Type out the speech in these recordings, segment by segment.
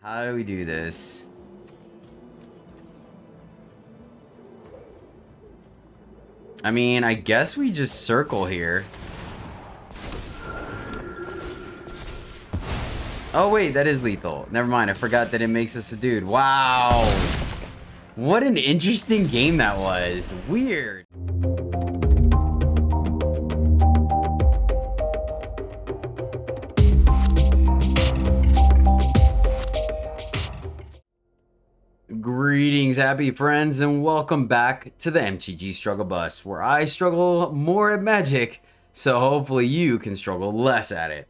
How do we do this? I mean, I guess we just circle here. Oh wait, that is lethal. Never mind, I forgot that it makes us a dude. Wow. What an interesting game that was. Weird. Greetings, happy friends, and welcome back to the MTG Struggle Bus, where I struggle more at Magic, so hopefully you can struggle less at it.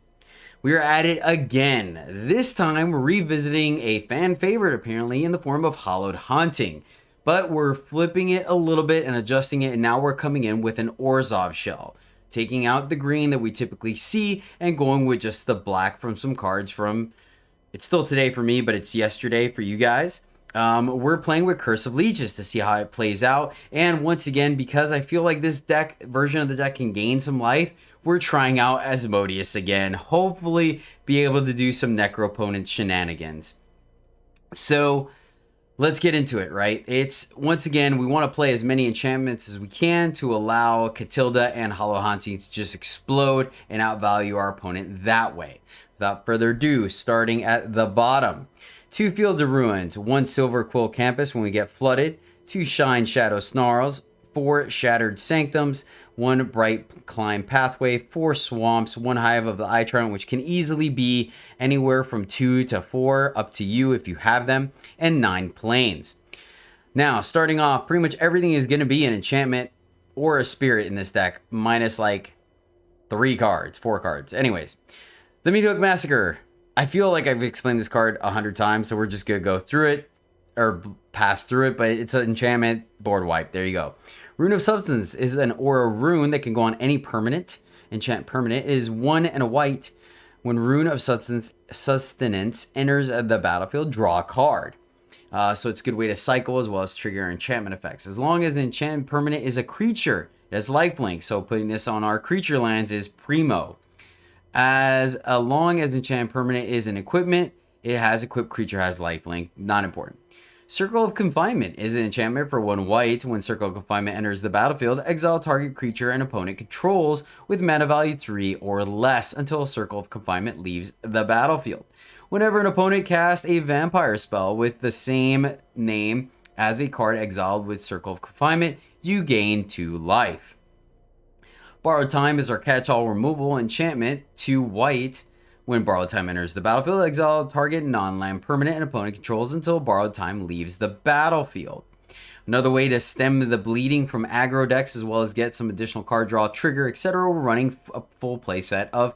We are at it again, this time revisiting a fan favorite apparently in the form of Hallowed Haunting. But we're flipping it a little bit and adjusting it, and now we're coming in with an Orshov shell. Taking out the green that we typically see and going with just the black from some cards from... It's still today for me, but it's yesterday for you guys. We're playing with Curse of Leeches to see how it plays out. And once again, because I feel like this version of the deck can gain some life, we're trying out Asmodeus again. Hopefully be able to do some Necropotence shenanigans. So let's get into it, right? Once again, we want to play as many enchantments as we can to allow Katilda and Hallowed Haunting to just explode and outvalue our opponent that way. Without further ado, starting at the bottom. 2 Fields of Ruins, 1 Silver Quill Campus when we get flooded, 2 Shine Shadow Snarls, 4 Shattered Sanctums, 1 Bright Climb Pathway, 4 Swamps, 1 Hive of the Eye Trident, which can easily be anywhere from 2 to 4, up to you if you have them, and 9 Plains. Now, starting off, pretty much everything is going to be an enchantment or a spirit in this deck, minus like 4 cards. Anyways, the Meathook Massacre. I feel like I've explained this card 100 times, so we're just going to go through it, or pass through it, but it's an enchantment, board wipe. There you go. Rune of Substance is an aura rune that can go on any permanent. Enchant permanent. It is 1 and a white. When Rune of Sustenance enters the battlefield, draw a card. So it's a good way to cycle as well as trigger enchantment effects. As long as an enchantment permanent is a creature, it has lifelink, so putting this on our creature lands is primo. As long as enchant permanent is an equipment, it has equipped creature has lifelink. Not important. Circle of Confinement is an enchantment for 1 white. When Circle of Confinement enters the battlefield, exile target creature an opponent controls with mana value 3 or less until a Circle of Confinement leaves the battlefield. Whenever an opponent casts a vampire spell with the same name as a card exiled with Circle of Confinement, you gain 2 life. Borrowed Time is our catch-all removal enchantment, 2 white. When Borrowed Time enters the battlefield, exile target non-land permanent and opponent controls until Borrowed Time leaves the battlefield. Another way to stem the bleeding from aggro decks as well as get some additional card draw, trigger, etc. We're running a full playset of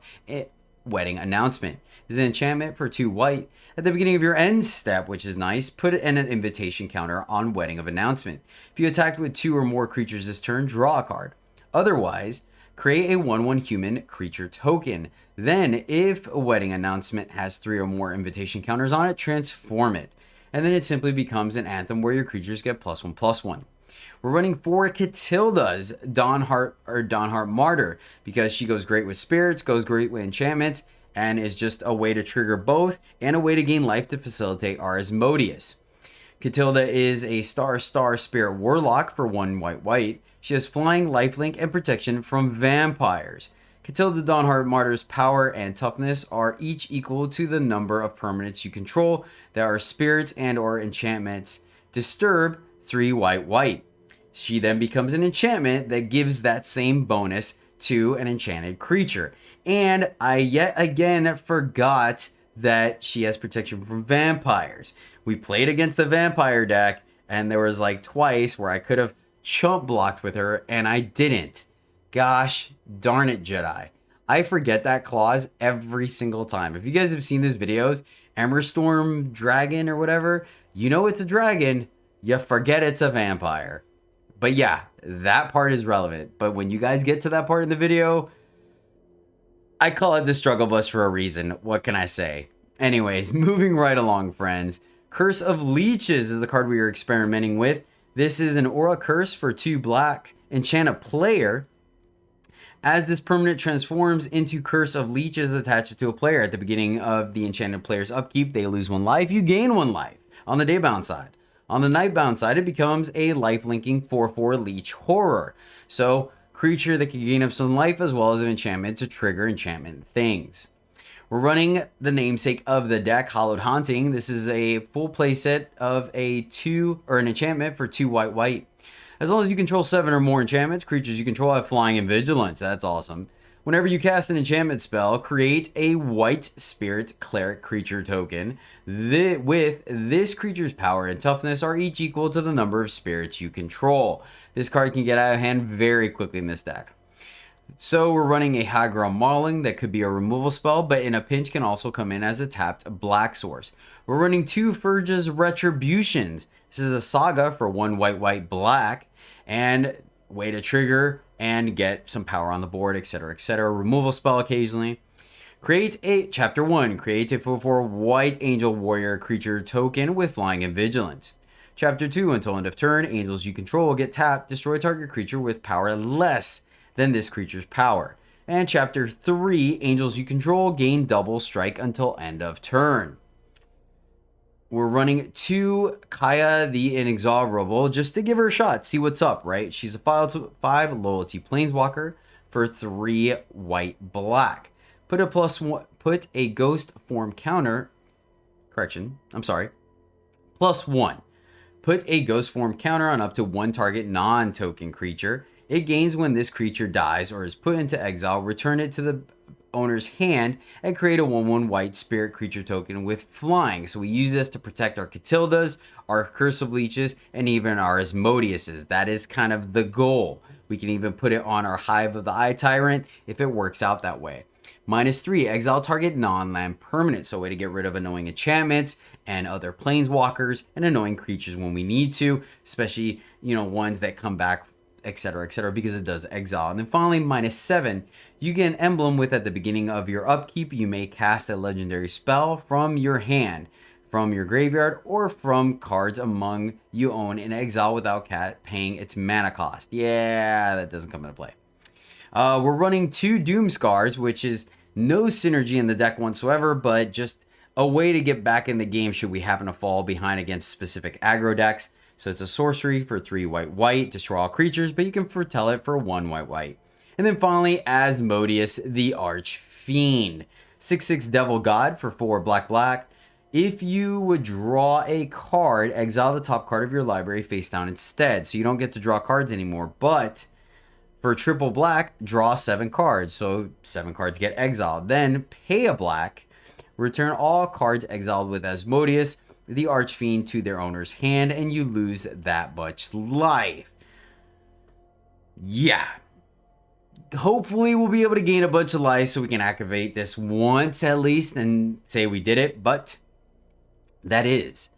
Wedding Announcement. This is an enchantment for 2 white. At the beginning of your end step, which is nice, put an invitation counter on Wedding of Announcement. If you attacked with 2 or more creatures this turn, draw a card. Otherwise, create a 1/1 human creature token. Then, if a Wedding Announcement has 3 or more invitation counters on it, transform it. And then it simply becomes an anthem where your creatures get +1/+1. We're running 4 Katilda's Dawnheart Martyr because she goes great with spirits, goes great with enchantments, and is just a way to trigger both and a way to gain life to facilitate our Asmodeus. Katilda is a star spirit warlock for 1 white. She has flying, lifelink, and protection from vampires. Katilda Dawnheart Martyr's power and toughness are each equal to the number of permanents you control that are spirits and or enchantments. Disturb 3 white. She then becomes an enchantment that gives that same bonus to an enchanted creature. And I yet again forgot that she has protection from vampires. We played against the vampire deck, and there was like twice where I could have chump blocked with her, and I didn't. Gosh darn it, Jedi. I forget that clause every single time. If you guys have seen these videos, Emberstorm Dragon or whatever, you know it's a dragon, you forget it's a vampire. But yeah, that part is relevant. But when you guys get to that part in the video, I call it the struggle bus for a reason. What can I say? Anyways, moving right along, friends. Curse of Leeches is the card we are experimenting with. This is an aura curse for 2 black. Enchant a player. As this permanent transforms into Curse of Leeches attached to a player at the beginning of the enchanted player's upkeep, they lose 1 life, you gain 1 life on the daybound side. On the nightbound side, it becomes a life-linking 4/4 Leech Horror. So, creature that can gain up some life as well as an enchantment to trigger enchantment things. We're running the namesake of the deck, Hallowed Haunting. This is a full playset of an enchantment for 2 white. As long as you control 7 or more enchantments, creatures you control have flying and vigilance. That's awesome. Whenever you cast an enchantment spell, create a white spirit cleric creature token with this creature's power and toughness are each equal to the number of spirits you control. This card can get out of hand very quickly in this deck. So we're running a High Ground Mauling that could be a removal spell, but in a pinch can also come in as a tapped black source. We're running 2 Furge's Retributions. This is a saga for 1 white black, and way to trigger and get some power on the board, etc., etc. Removal spell occasionally. Chapter 1, create a 4/4 white angel warrior creature token with flying and vigilance. Chapter 2, until end of turn, angels you control will get tapped, destroy target creature with power less than this creature's power. And chapter 3, angels you control gain double strike until end of turn. We're running 2 Kaya the Inexorable just to give her a shot, see what's up, right? She's a 5 loyalty planeswalker for 3 white black. Put a ghost form counter. +1. Put a ghost form counter on up to 1 target non-token creature. It gains when this creature dies or is put into exile. Return it to the owner's hand and create a 1/1 white spirit creature token with flying. So we use this to protect our Katildas, our Curse of Leeches, and even our Asmodeuses. That is kind of the goal. We can even put it on our Hive of the Eye Tyrant if it works out that way. -3, exile target non-land permanent. So a way to get rid of annoying enchantments and other planeswalkers and annoying creatures when we need to, especially, ones that come back, etc., etc., because it does exile. And then finally, -7, you get an emblem with at the beginning of your upkeep, you may cast a legendary spell from your hand, from your graveyard, or from cards among you own in exile without paying its mana cost. Yeah, that doesn't come into play. We're running 2 Doomskars, which is no synergy in the deck whatsoever, but just a way to get back in the game should we happen to fall behind against specific aggro decks. So it's a sorcery for 3 white, destroy all creatures, but you can foretell it for 1 white. And then finally, Asmodeus the Archfiend. 6/6 Devil God for 4 black. If you would draw a card, exile the top card of your library face down instead. So you don't get to draw cards anymore, but for triple black, draw 7 cards. So 7 cards get exiled. Then pay a black, return all cards exiled with Asmodeus the Archfiend to their owner's hand, and you lose that much life. Yeah. Hopefully we'll be able to gain a bunch of life so we can activate this once at least and say we did it, but that is.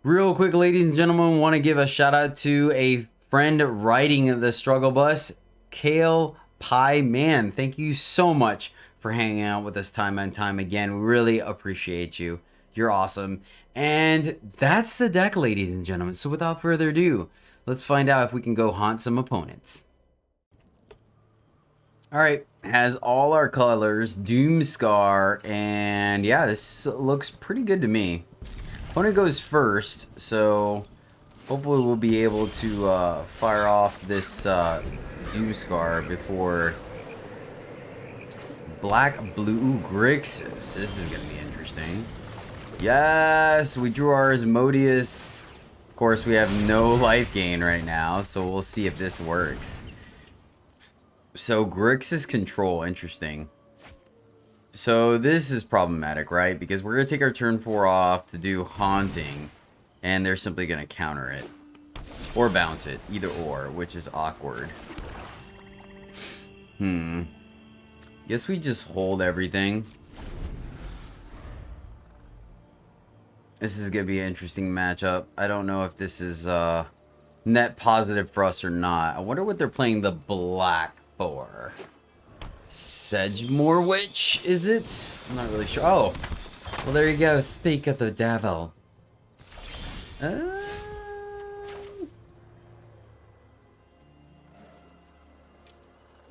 Real quick, ladies and gentlemen, want to give a shout out to a friend riding the struggle bus, Kale Pie Man. Thank you so much for hanging out with us time and time again. We really appreciate you. You're awesome. And that's the deck, ladies and gentlemen. So without further ado, let's find out if we can go haunt some opponents. Alright, has all our colors, Doomskar, and yeah, this looks pretty good to me. Opponent goes first, so hopefully we'll be able to fire off this Doomskar before Black Blue Grixis. This is going to be interesting. Yes, we drew our Asmodeus. Of course, we have no life gain right now, so we'll see if this works. So, Grixis control, interesting. So, this is problematic, right? Because we're going to take our turn 4 off to do Haunting, and they're simply going to counter it. Or bounce it, either or, which is awkward. Guess we just hold everything. This is going to be an interesting matchup. I don't know if this is net positive for us or not. I wonder what they're playing the black for. Sedgemoor Witch, is it? I'm not really sure. Oh, well, there you go. Speak of the devil.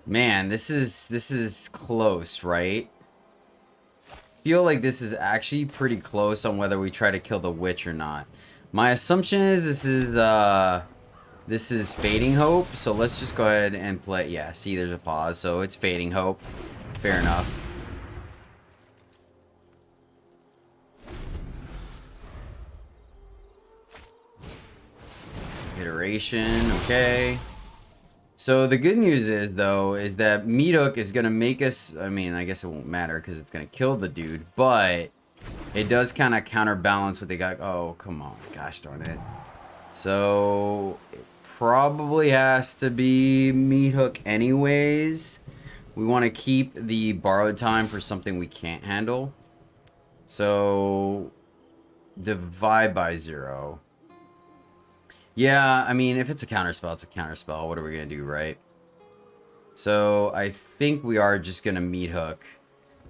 Man, this is close, right? Feel like this is actually pretty close on whether we try to kill the witch or not. My assumption is this is Fading Hope, so let's just go ahead and play. Yeah, see, there's a pause, so it's Fading Hope. Fair enough. Iteration, okay. So the good news is, though, is that Meathook is going to make us... I mean, I guess it won't matter because it's going to kill the dude, but it does kind of counterbalance what they got. Oh, come on. Gosh darn it. So it probably has to be Meathook anyways. We want to keep the borrowed time for something we can't handle. So divide by 0. Yeah, I mean, if it's a counterspell, it's a counterspell. What are we going to do, right? So I think we are just going to Meathook.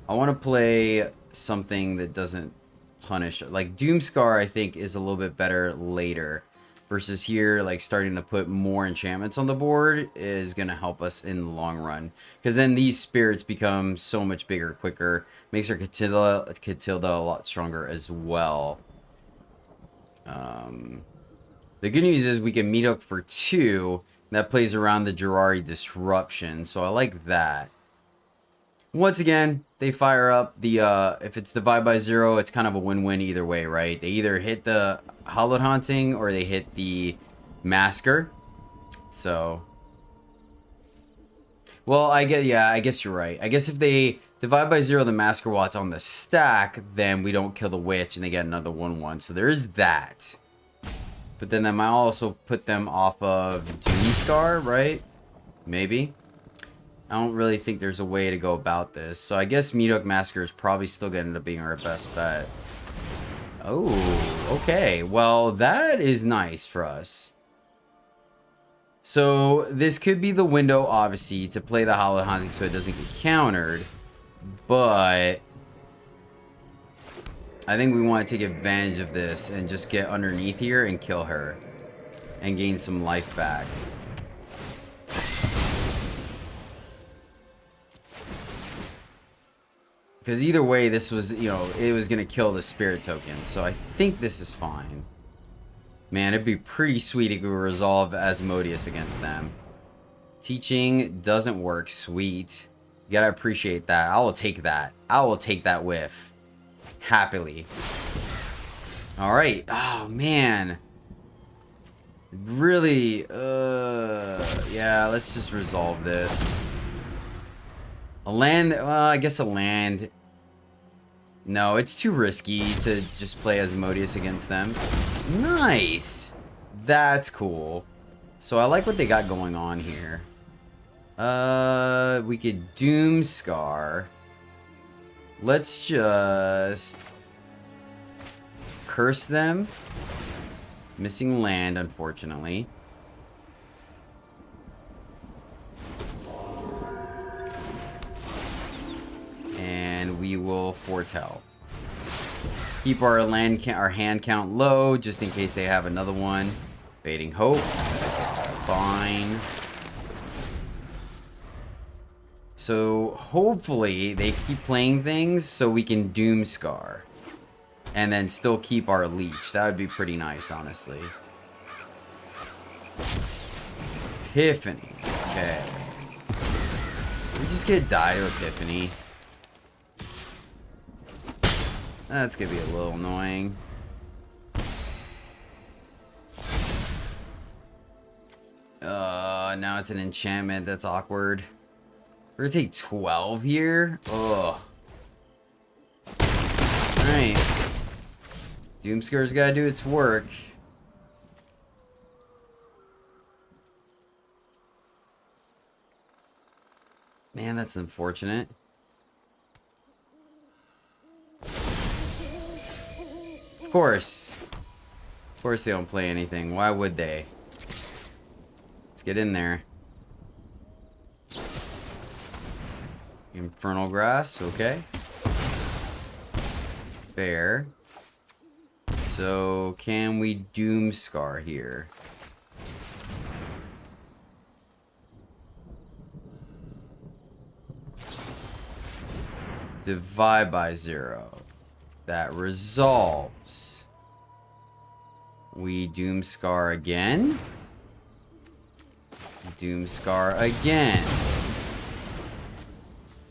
I want to play something that doesn't punish. Like Doomscar, I think, is a little bit better later. Versus here, like starting to put more enchantments on the board is going to help us in the long run. Because then these spirits become so much bigger, quicker. Makes our Katilda a lot stronger as well. The good news is we can Meathook for 2. That plays around the Jirari Disruption. So I like that. Once again, they fire up the... if it's divide by 0, it's kind of a win-win either way, right? They either hit the Hallowed Haunting or they hit the Masker. So... Well, I guess you're right. I guess if they divide by 0 the Masker while it's on the stack, then we don't kill the Witch and they get another 1-1. So there is that. But then that might also put them off of Doomscar, right? Maybe. I don't really think there's a way to go about this. So I guess Meathook Masker is probably still going to end up being our best bet. Oh, okay. Well, that is nice for us. So this could be the window, obviously, to play the Hallowed Haunting so it doesn't get countered. But I think we want to take advantage of this and just get underneath here and kill her. And gain some life back. Because either way, this was, you know, it was going to kill the spirit token. So I think this is fine. Man, it'd be pretty sweet if we resolve Asmodeus against them. Teaching doesn't work. Sweet. You gotta appreciate that. I will take that. I will take that whiff. Happily. Alright. Oh, man. Really, yeah, let's just resolve this. A land, well, I guess a land. No, it's too risky to just play Asmodeus against them. Nice! That's cool. So I like what they got going on here. We could Doomscar. Let's just curse them. Missing land, unfortunately. And we will foretell. Keep our hand count low, just in case they have another one. Fading Hope. That's fine. So hopefully they keep playing things so we can Doomscar. And then still keep our Leech. That would be pretty nice, honestly. Epiphany. Okay. We just get die to Epiphany. That's gonna be a little annoying. Now it's an enchantment. That's awkward. We're gonna take 12 here? Ugh. Alright. Doomscar's gotta do its work. Man, that's unfortunate. Of course. Of course they don't play anything. Why would they? Let's get in there. Infernal Grass, okay. Fair. So, can we Doomscar here? Divide by 0. That resolves. We Doomscar again. Doomscar again.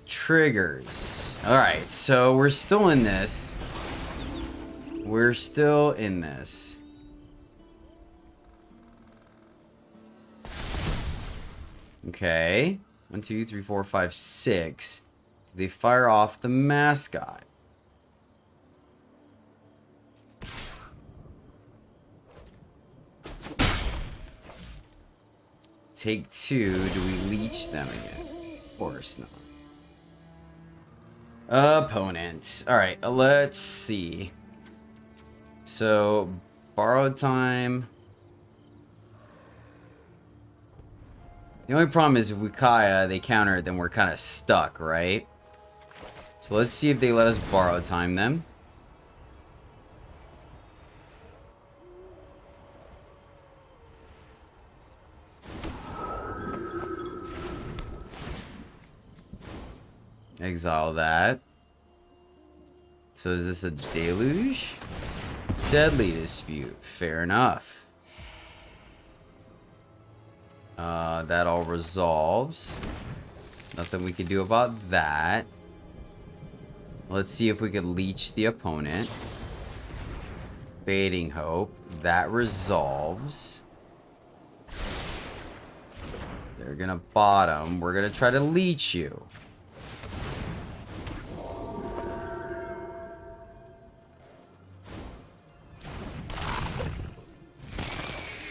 Triggers. Alright, so we're still in this. We're still in this. Okay. 1, 2, 3, 4, 5, 6. They fire off the mascot. Take 2. Do we leech them again? Of course not. Opponent. Alright, let's see. So, borrowed time. The only problem is if we Kaya, they counter it, then we're kind of stuck, right? So let's see if they let us borrow time them. Exile that. So is this a deluge? Deadly dispute. Fair enough. That all resolves. Nothing we can do about that. Let's see if we can leech the opponent. Baiting Hope. That resolves. They're gonna bottom. We're gonna try to leech you.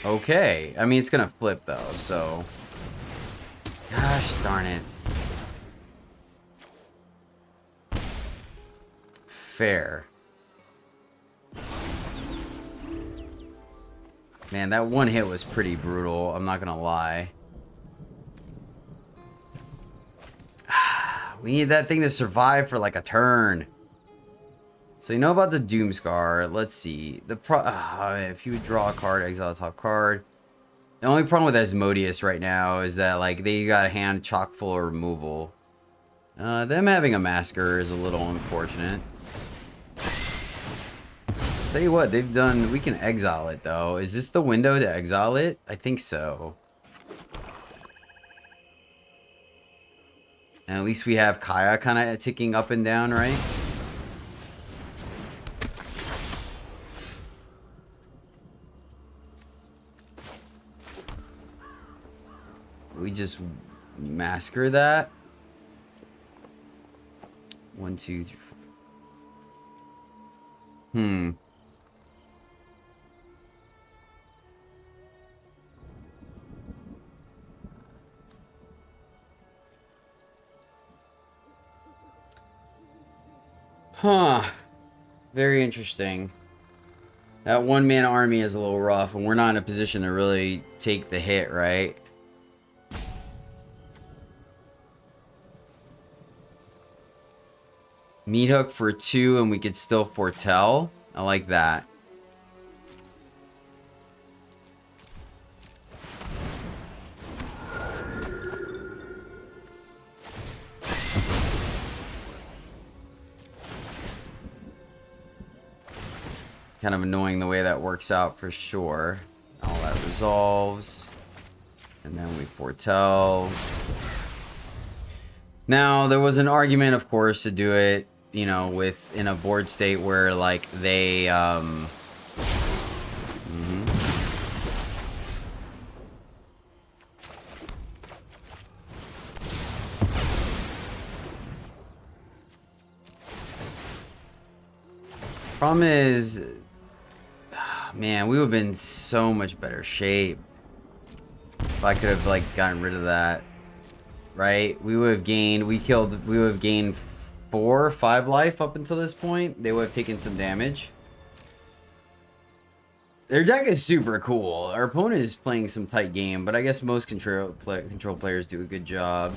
Okay. I mean, it's gonna flip though, so... Gosh darn it. Fair. Man, that one hit was pretty brutal. I'm not gonna lie. We need that thing to survive for like a turn. So you know about the Doomscar. Let's see. If you would draw a card, exile the top card. The only problem with Asmodeus right now is that like they got a hand chock full of removal. Them having a massacre is a little unfortunate. Tell you what, they've done... We can exile it, though. Is this the window to exile it? I think so. And at least we have Kaya kind of ticking up and down, right? We just massacre that. 1, 2, 3, 4. Huh. Very interesting. That one-man army is a little rough, and we're not in a position to really take the hit, right? Meat hook for 2, and we could still foretell. I like that. Kind of annoying the way that works out for sure. All that resolves. And then we foretell. Now, there was an argument, of course, to do it, you know, in a board state where, like, they, Problem is... Man, we would have been in so much better shape if I could have, like, gotten rid of that. Right? We would have gained... We would have gained 4 or 5 life up until this point. They would have taken some damage. Their deck is super cool. Our opponent is playing some tight game, but I guess most control players do a good job.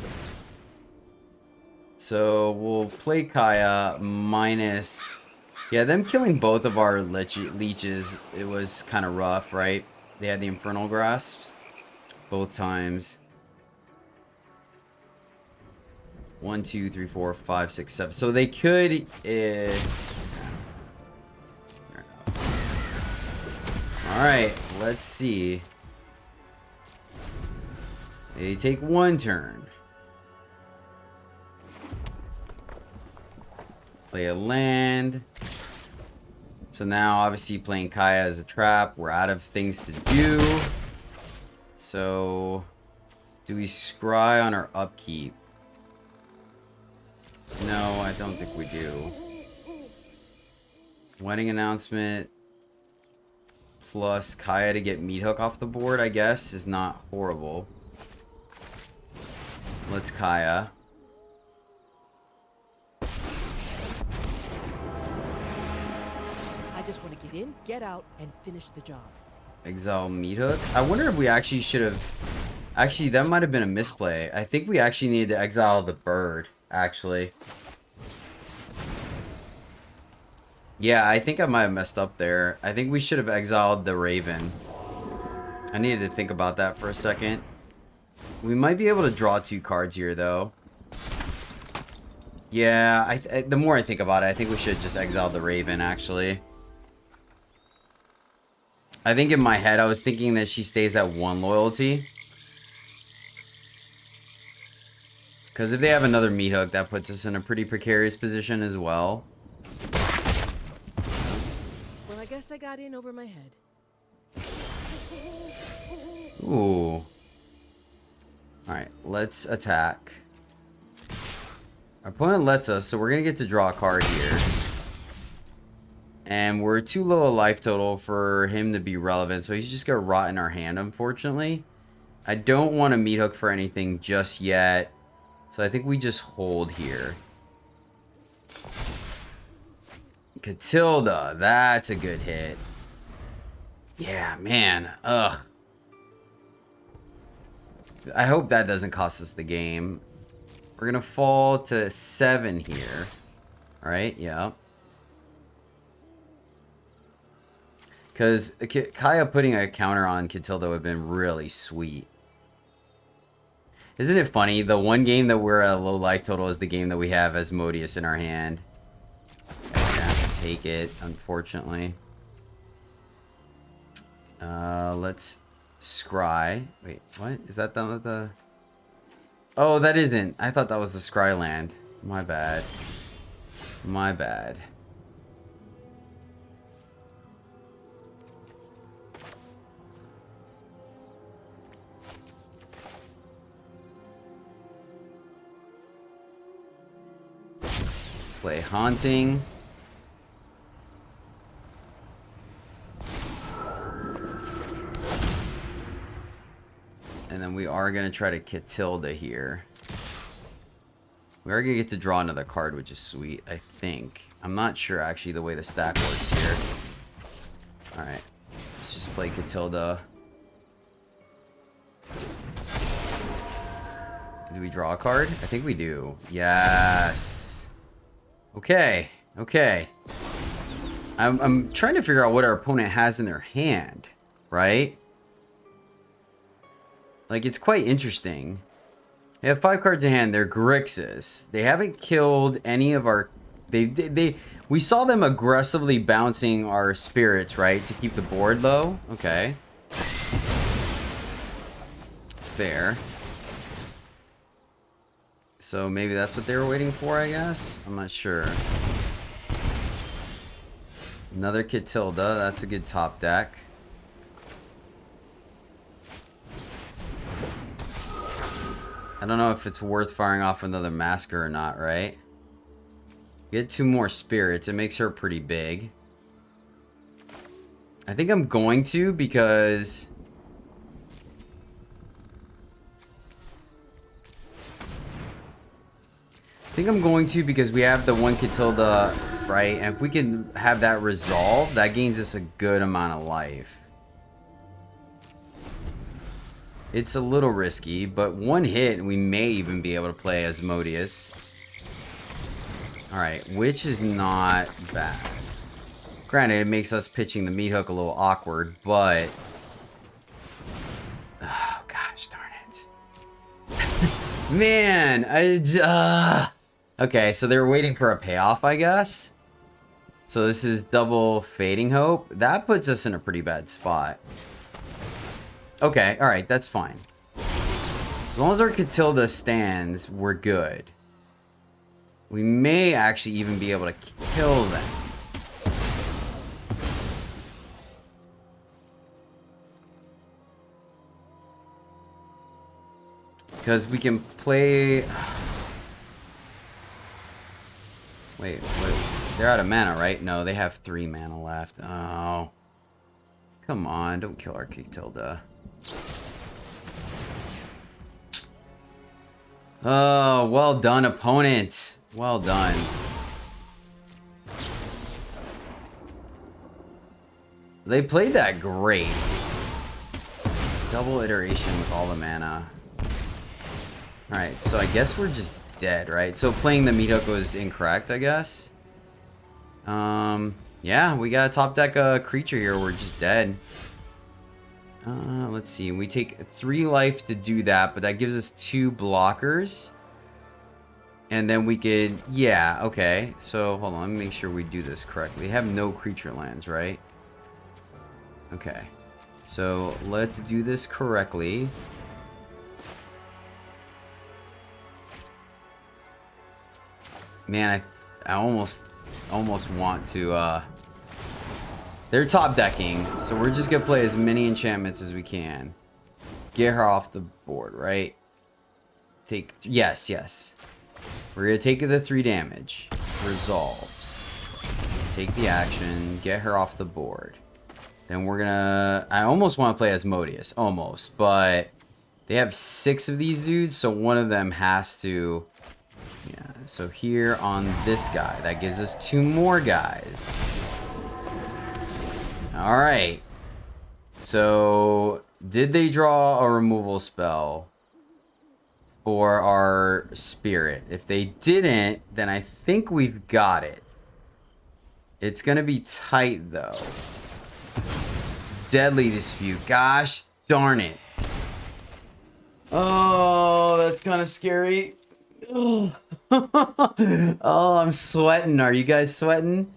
So, we'll play Kaya minus... Yeah, them killing both of our leeches, it was kind of rough, right? They had the Infernal Grasps both times. 1, 2, 3, 4, 5, 6, 7. So they could. All right, let's see. They take 1 turn. Play a land. So now, obviously, playing Kaya as a trap. We're out of things to do. So, do we scry on our upkeep? No, I don't think we do. Wedding announcement plus Kaya to get Meat Hook off the board, I guess, is not horrible. Let's Kaya. I just want to get in, get out, and finish the job. Exile Meat Hook. I wonder if we actually should have... Actually, that might have been a misplay. I think we actually needed to exile the bird, actually. Yeah, I think I might have messed up there. I think we should have exiled the Raven. I needed to think about that for a second. We might be able to draw 2 cards here, though. Yeah, the more I think about it, I think we should just exile the Raven, actually. I think in my head, I was thinking that she stays at 1 loyalty. Because if they have another Meat Hook, that puts us in a pretty precarious position as well. Well, I guess I got in over my head. Ooh. Alright, let's attack. Our opponent lets us, so we're going to get to draw a card here. And we're too low a life total for him to be relevant, so he's just going to rot in our hand, unfortunately. I don't want to Meat Hook for anything just yet, so I think we just hold here. Katilda, that's a good hit. Yeah, man. Ugh. I hope that doesn't cost us the game. We're going to fall to 7 here. Alright, yeah. Because Kaya putting a counter on Katilda would have been really sweet. Isn't it funny? The one game that we're at a low life total is the game that we have Asmodeus in our hand. We're going to have to take it, unfortunately. Let's scry. Wait, what? Is that the... Oh, that isn't. I thought that was the scry land. My bad. My bad. Play Haunting. And then we are going to try to Katilda here. We are going to get to draw another card, which is sweet, I think. I'm not sure, actually, the way the stack works here. Alright. Let's just play Katilda. Do we draw a card? I think we do. Yes. Okay. Okay. I'm trying to figure out what our opponent has in their hand, right? Like, it's quite interesting. They have 5 cards in hand. They're Grixis. They haven't killed any of our... We saw them aggressively bouncing our spirits, right? To keep the board low. Okay. Fair. So maybe that's what they were waiting for, I guess? I'm not sure. Another Katilda. That's a good top deck. I don't know if it's worth firing off another Masker or not, right? Get 2 more spirits. It makes her pretty big. I think I'm going to because... we have the one Katilda, right? And if we can have that resolve, that gains us a good amount of life. It's a little risky, but 1 hit, and we may even be able to play Asmodeus. Alright, which is not bad. Granted, it makes us pitching the Meat Hook a little awkward, but... oh, gosh darn it. Man, okay, so they were waiting for a payoff, I guess. So this is double Fading Hope. That puts us in a pretty bad spot. Okay, alright, that's fine. As long as our Katilda stands, we're good. We may actually even be able to kill them. Because we can play... Wait, they're out of mana, right? No, they have 3 mana left. Oh. Come on, don't kill our Katilda. Oh, well done, opponent. Well done. They played that great. Double iteration with all the mana. Alright, so I guess we're just dead, right? So playing the meat hook was incorrect, I guess. Yeah, we got a top deck creature here. We're just dead. Let's see. We take 3 life to do that, but that gives us 2 blockers. And then we could... Yeah, okay. So, hold on. Let me make sure we do this correctly. We have no creature lands, right? Okay. So, let's do this correctly. Man, I almost want to... They're top decking, so we're just gonna play as many enchantments as we can. Get her off the board, right? Take... Yes. We're gonna take the 3 damage. Resolves. Take the action. Get her off the board. Then we're gonna... I almost want to play Asmodeus. Almost. But they have 6 of these dudes, so one of them has to... Yeah, so here on this guy. That gives us 2 more guys. Alright. So, did they draw a removal spell for our spirit? If they didn't, then I think we've got it. It's gonna be tight, though. Deadly Dispute. Gosh darn it. Oh, that's kind of scary. Oh. Oh, I'm sweating. Are you guys sweating?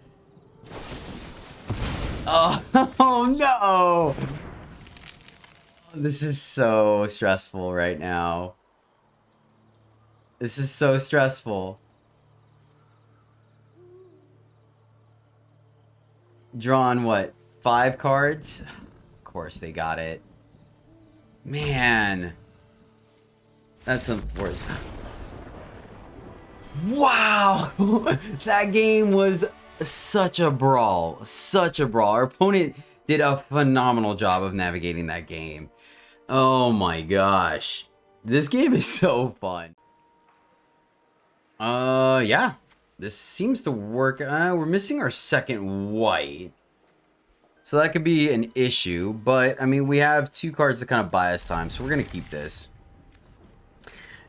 Oh, oh no! This is so stressful right now. This is so stressful. Drawn what? 5 cards? Of course they got it. Man. That's unfortunate. Wow! That game was such a brawl. Such a brawl. Our opponent did a phenomenal job of navigating that game. Oh my gosh. This game is so fun. Yeah. This seems to work. We're missing our second white. So that could be an issue. But, I mean, we have 2 cards to kind of buy us time. So we're going to keep this.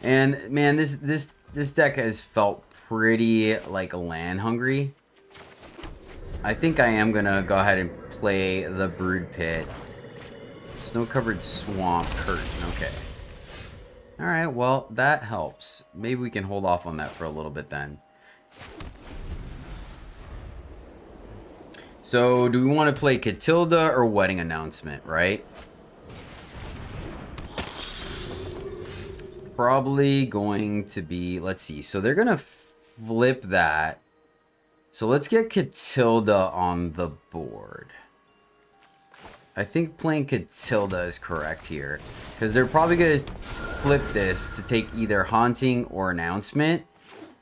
And, man, this deck has felt pretty, like, land hungry. I think I am going to go ahead and play the Brood Pit. Snow-covered swamp curtain. Okay. Alright, well, that helps. Maybe we can hold off on that for a little bit then. So, do we want to play Katilda or Wedding Announcement, right? Probably going to be... Let's see. So, they're going to flip that. So, let's get Katilda on the board. I think playing Katilda is correct here. Because they're probably going to flip this to take either Haunting or Announcement.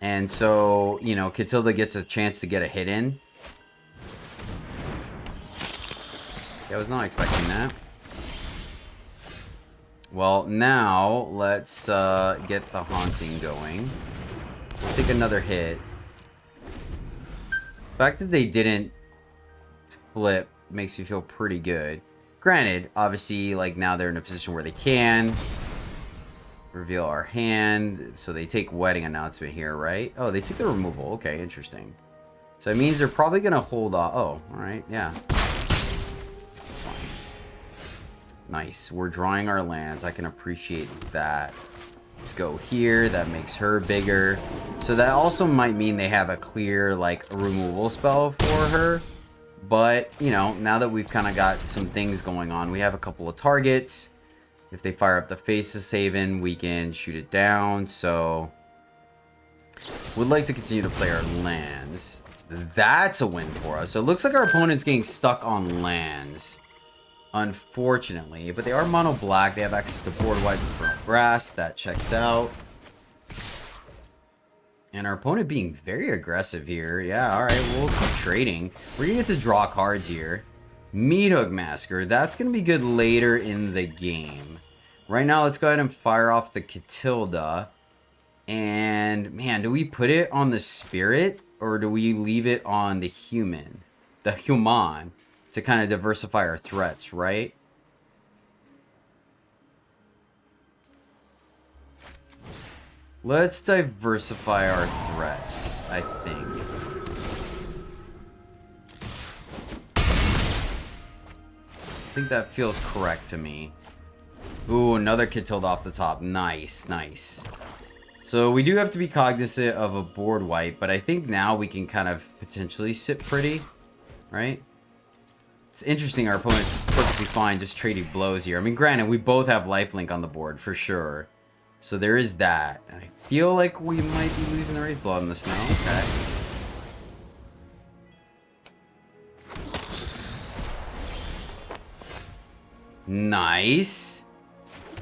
And so, you know, Katilda gets a chance to get a hit in. I was not expecting that. Well, now, let's get the Haunting going. We'll take another hit. The fact that they didn't flip makes me feel pretty good. Granted, obviously, like, now they're in a position where they can reveal our hand. So they take Wedding Announcement here, right? Oh, they took the removal. Okay, interesting. So it means they're probably going to hold off. Oh, alright, yeah. Nice. We're drawing our lands. I can appreciate that. Let's go here. That makes her bigger. So that also might mean they have a clear, like, removal spell for her. But, you know, now that we've kind of got some things going on, we have a couple of targets. If they fire up the Faceless Haven, we can shoot it down. So, would like to continue to play our lands. That's a win for us. So it looks like our opponent's getting stuck on lands, unfortunately. But they are mono black. They have access to board wipe from grass. That checks out. And our opponent being very aggressive here. Yeah, alright, we'll keep trading. We're going to get to draw cards here. Meathook Massacre. That's going to be good later in the game. Right now, let's go ahead and fire off the Katilda. And, man, do we put it on the spirit? Or do we leave it on the human? The human. To kind of diversify our threats, right? Let's diversify our threats, I think. I think that feels correct to me. Ooh, another Katilda off the top. Nice, nice. So we do have to be cognizant of a board wipe, but I think now we can kind of potentially sit pretty, right? It's interesting our opponent's perfectly fine just trading blows here. I mean, granted, we both have lifelink on the board, for sure. So there is that. I feel like we might be losing the Wraith Blood in the snow. Okay. Nice.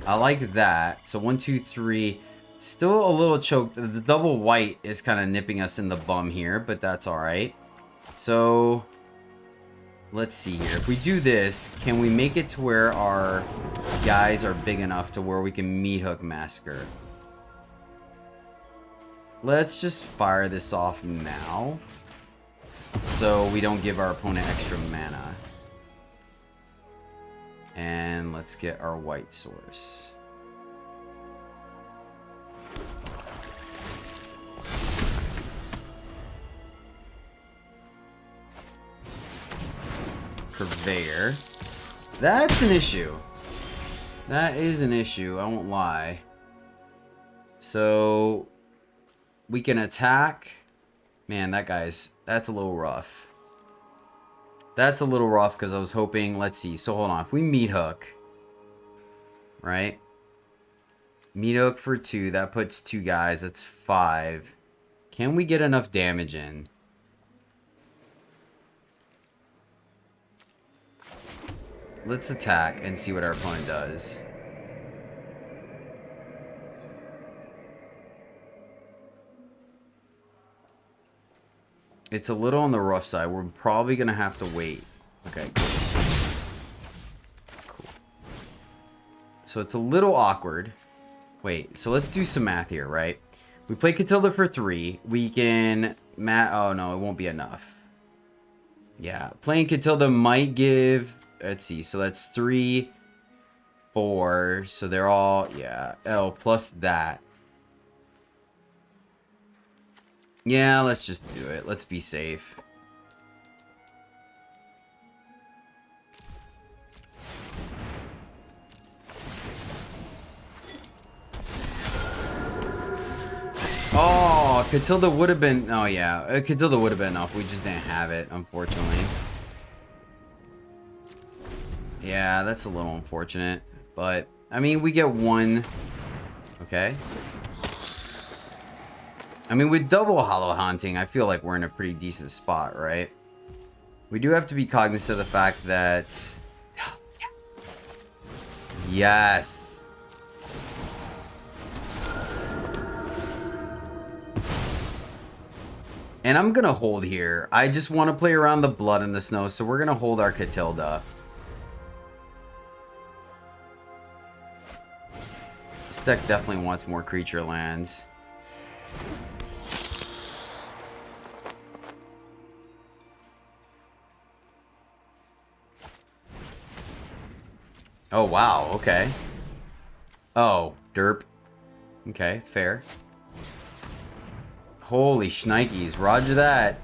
I like that. So 1, 2, 3. Still a little choked. The double white is kind of nipping us in the bum here, but that's alright. So let's see here. If we do this, can we make it to where our guys are big enough to where we can Meathook Massacre? Let's just fire this off now, so we don't give our opponent extra mana. And let's get our white source. Purveyor. That's an issue. That is an issue, I won't lie. So we can attack. Man, that's a little rough. That's a little rough because I was hoping, let's see. So hold on, if we Meathook, right? Meathook for 2, that puts 2 guys, that's 5. Can we get enough damage in? Let's attack and see what our opponent does. It's a little on the rough side. We're probably going to have to wait. Okay, cool. Cool. So it's a little awkward. Wait, so let's do some math here, right? We play Katilda for 3. We can... Oh, no, it won't be enough. Yeah, playing Katilda might give... Let's see, so that's 3, 4, so they're all, yeah, oh, plus that. Yeah, let's just do it. Let's be safe. Oh, Katilda would have been, oh yeah, Katilda would have been enough. We just didn't have it, unfortunately. Yeah, that's a little unfortunate, but I mean, we get 1. Okay. I mean, with double Hallowed Haunting, I feel like we're in a pretty decent spot, right? We do have to be cognizant of the fact that... Yes! And I'm gonna hold here. I just want to play around the blood in the snow, so we're gonna hold our Katilda. This deck definitely wants more creature lands. Oh, wow, okay. Oh, derp. Okay, fair. Holy shnikes, roger that.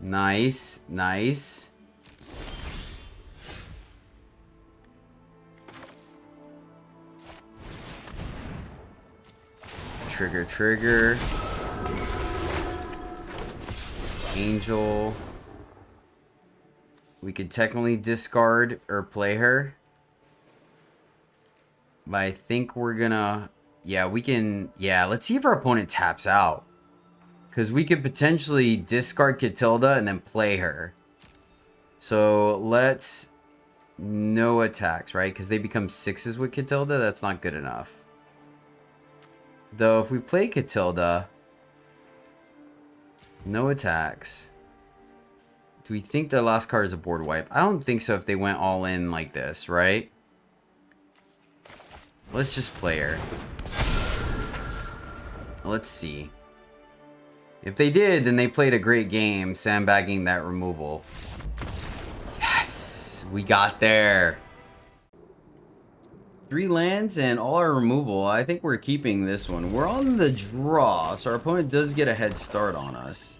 Nice, nice. Trigger. Angel. We could technically discard or play her. But I think we're gonna... Yeah, we can... Yeah, let's see if our opponent taps out. Because we could potentially discard Katilda and then play her. So let's... No attacks, right? Because they become 6s with Katilda. That's not good enough. Though if we play Katilda... No attacks. Do we think the last card is a board wipe? I don't think so if they went all in like this, right? Let's just play her. Let's see. If they did, then they played a great game sandbagging that removal. Yes! We got there. 3 lands and all our removal. I think we're keeping this one. We're on the draw, so our opponent does get a head start on us.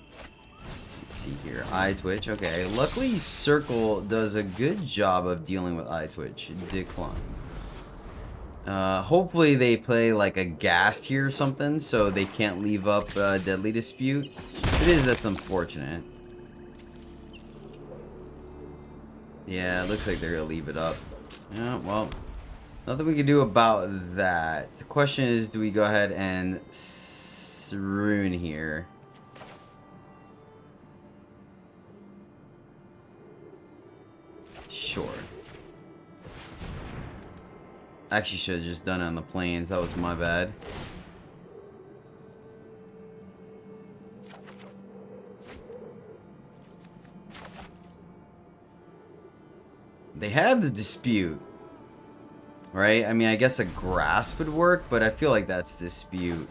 Let's see here. Eye Twitch. Okay. Luckily, Circle does a good job of dealing with Eye Twitch. Decline. Hopefully they play like a Ghast here or something, so they can't leave up Deadly Dispute. If it is, that's unfortunate. Yeah, it looks like they're gonna leave it up. Yeah, well, nothing we can do about that. The question is, do we go ahead and ruin here? Sure. Actually, should have just done it on the plains. That was my bad. They have the dispute, right? I mean, I guess a grasp would work, but I feel like that's dispute.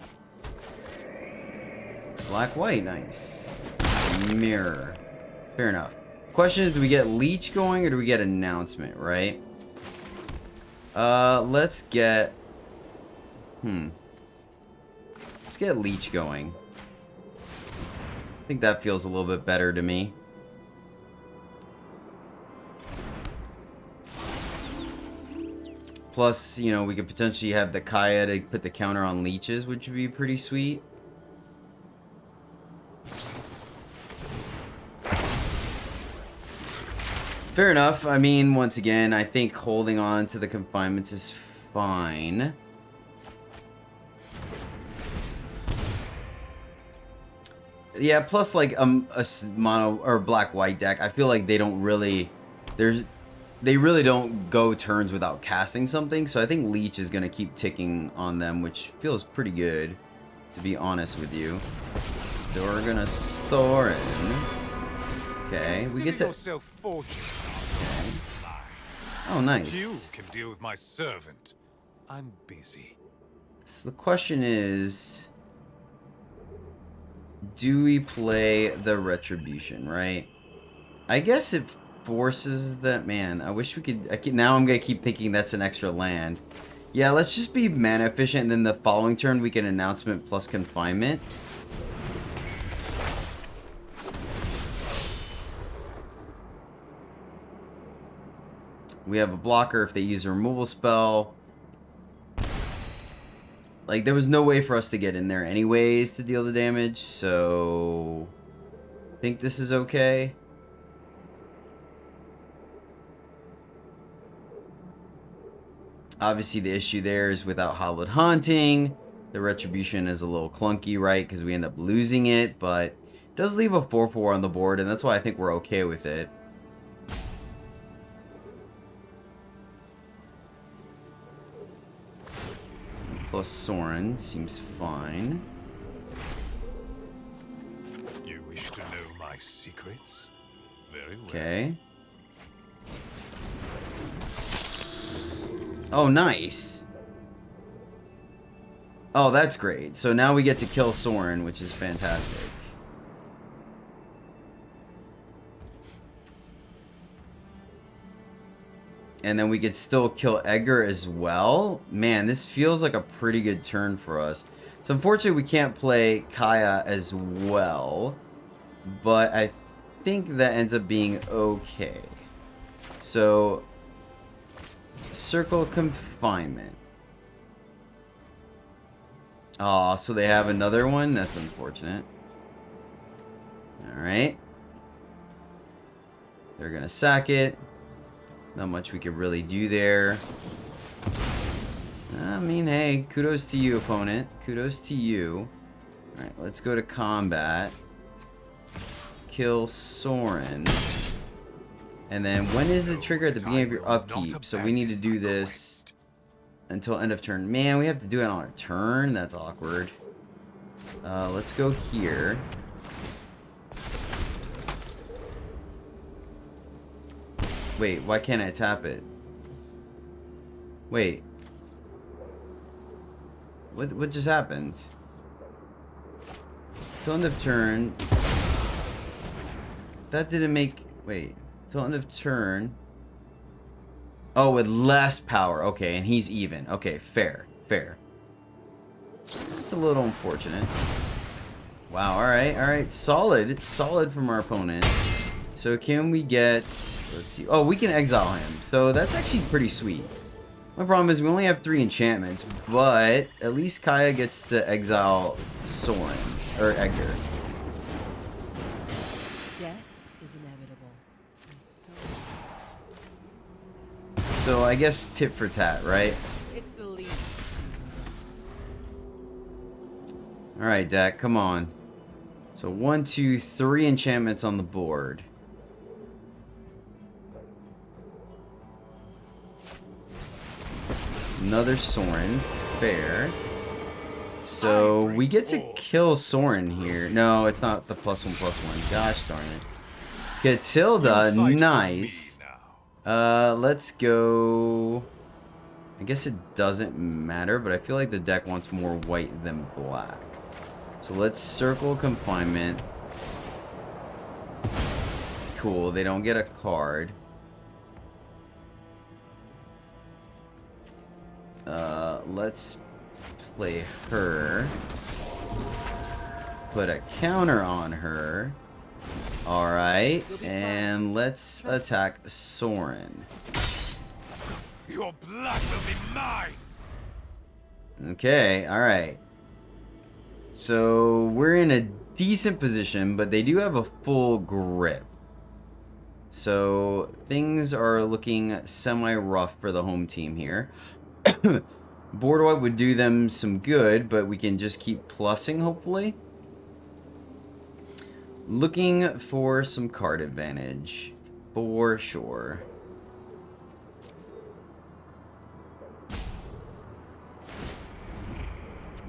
Black-white, nice. Mirror. Fair enough. Question is, do we get Leech going or do we get Announcement, right? Let's get... Let's get Leech going. I think that feels a little bit better to me. Plus, you know, we could potentially have the Kaya to put the counter on Leeches, which would be pretty sweet. Fair enough. I mean, once again, I think holding on to the confinements is fine. Yeah, plus like a mono or black-white deck, I feel like they don't really... They really don't go turns without casting something, so I think Leech is going to keep ticking on them, which feels pretty good, to be honest with you. So we're going to Sorin. Okay, we get to... Okay. Oh, nice. You can deal with my servant. I'm busy. So the question is... Do we play the Retribution, right? I guess it forces that... Man, I wish we could... now I'm going to keep thinking that's an extra land. Yeah, let's just be mana efficient, and then the following turn we get Announcement plus Confinement. We have a blocker if they use a removal spell. Like, there was no way for us to get in there anyways to deal the damage, so... I think this is okay. Obviously, the issue there is without Hallowed Haunting. The Retribution is a little clunky, right? Because we end up losing it, but it does leave a 4/4 on the board, and that's why I think we're okay with it. Plus Sorin seems fine. You wish to know my secrets? Very well. Okay. Oh, nice. Oh, that's great. So now we get to kill Sorin, which is fantastic. And then we could still kill Edgar as well. Man, this feels like a pretty good turn for us. So unfortunately we can't play Kaya as well. But I think that ends up being okay. So, Circle Confinement. Oh, so they have another one? That's unfortunate. Alright. They're gonna sack it. Not much we could really do there. I mean, hey, kudos to you, opponent. Kudos to you. Alright, let's go to combat. Kill Soren. And then when is the trigger? At the beginning of your upkeep. So we need to do this until end of turn. Man, we have to do it on our turn? That's awkward. Let's go here. Wait, why can't I tap it? Wait. What just happened? Till end of turn. That didn't make... Wait. Till end of turn. Oh, with less power. Okay, and he's even. Okay, fair. Fair. That's a little unfortunate. Wow, alright, alright. Solid. Solid from our opponent. So can we get... Let's see. Oh, we can exile him. So that's actually pretty sweet. My problem is we only have 3 enchantments, but at least Kaya gets to exile Soren. Or Edgar. Death is inevitable. And so... So I guess tit for tat, right? It's the least. Alright, deck, come on. So 1, 2, 3 enchantments on the board. Another Soren. Fair. So we get to kill Soren here. No, it's not the +1/+1. Gosh darn it. Katilda, nice. Let's go... I guess it doesn't matter, but I feel like the deck wants more white than black. So let's circle confinement. Cool, they don't get a card. Let's play her. Put a counter on her. Alright, and let's attack Soren. Your blood will be mine. Okay, alright. So we're in a decent position, but they do have a full grip. So things are looking semi-rough for the home team here. Board wipe would do them some good, but we can just keep plussing, hopefully. Looking for some card advantage, for sure.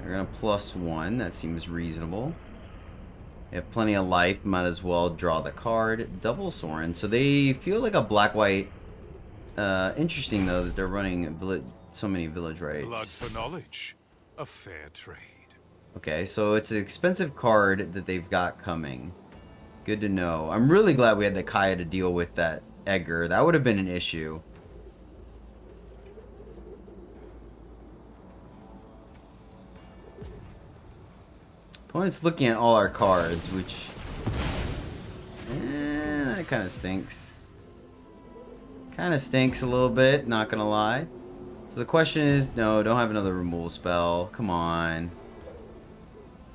We're gonna +1, that seems reasonable. They have plenty of life, might as well draw the card. Double Soren, so they feel like a black-white. Interesting though that they're running so many village rights. Blood for knowledge, a fair trade. Okay, so it's an expensive card that they've got coming. Good to know. I'm really glad we had the Kaya to deal with that Edgar. That would have been an issue. Opponent's looking at all our cards, which... that kind of stinks. Kind of stinks a little bit, not gonna lie. So the question is, no, don't have another removal spell. Come on.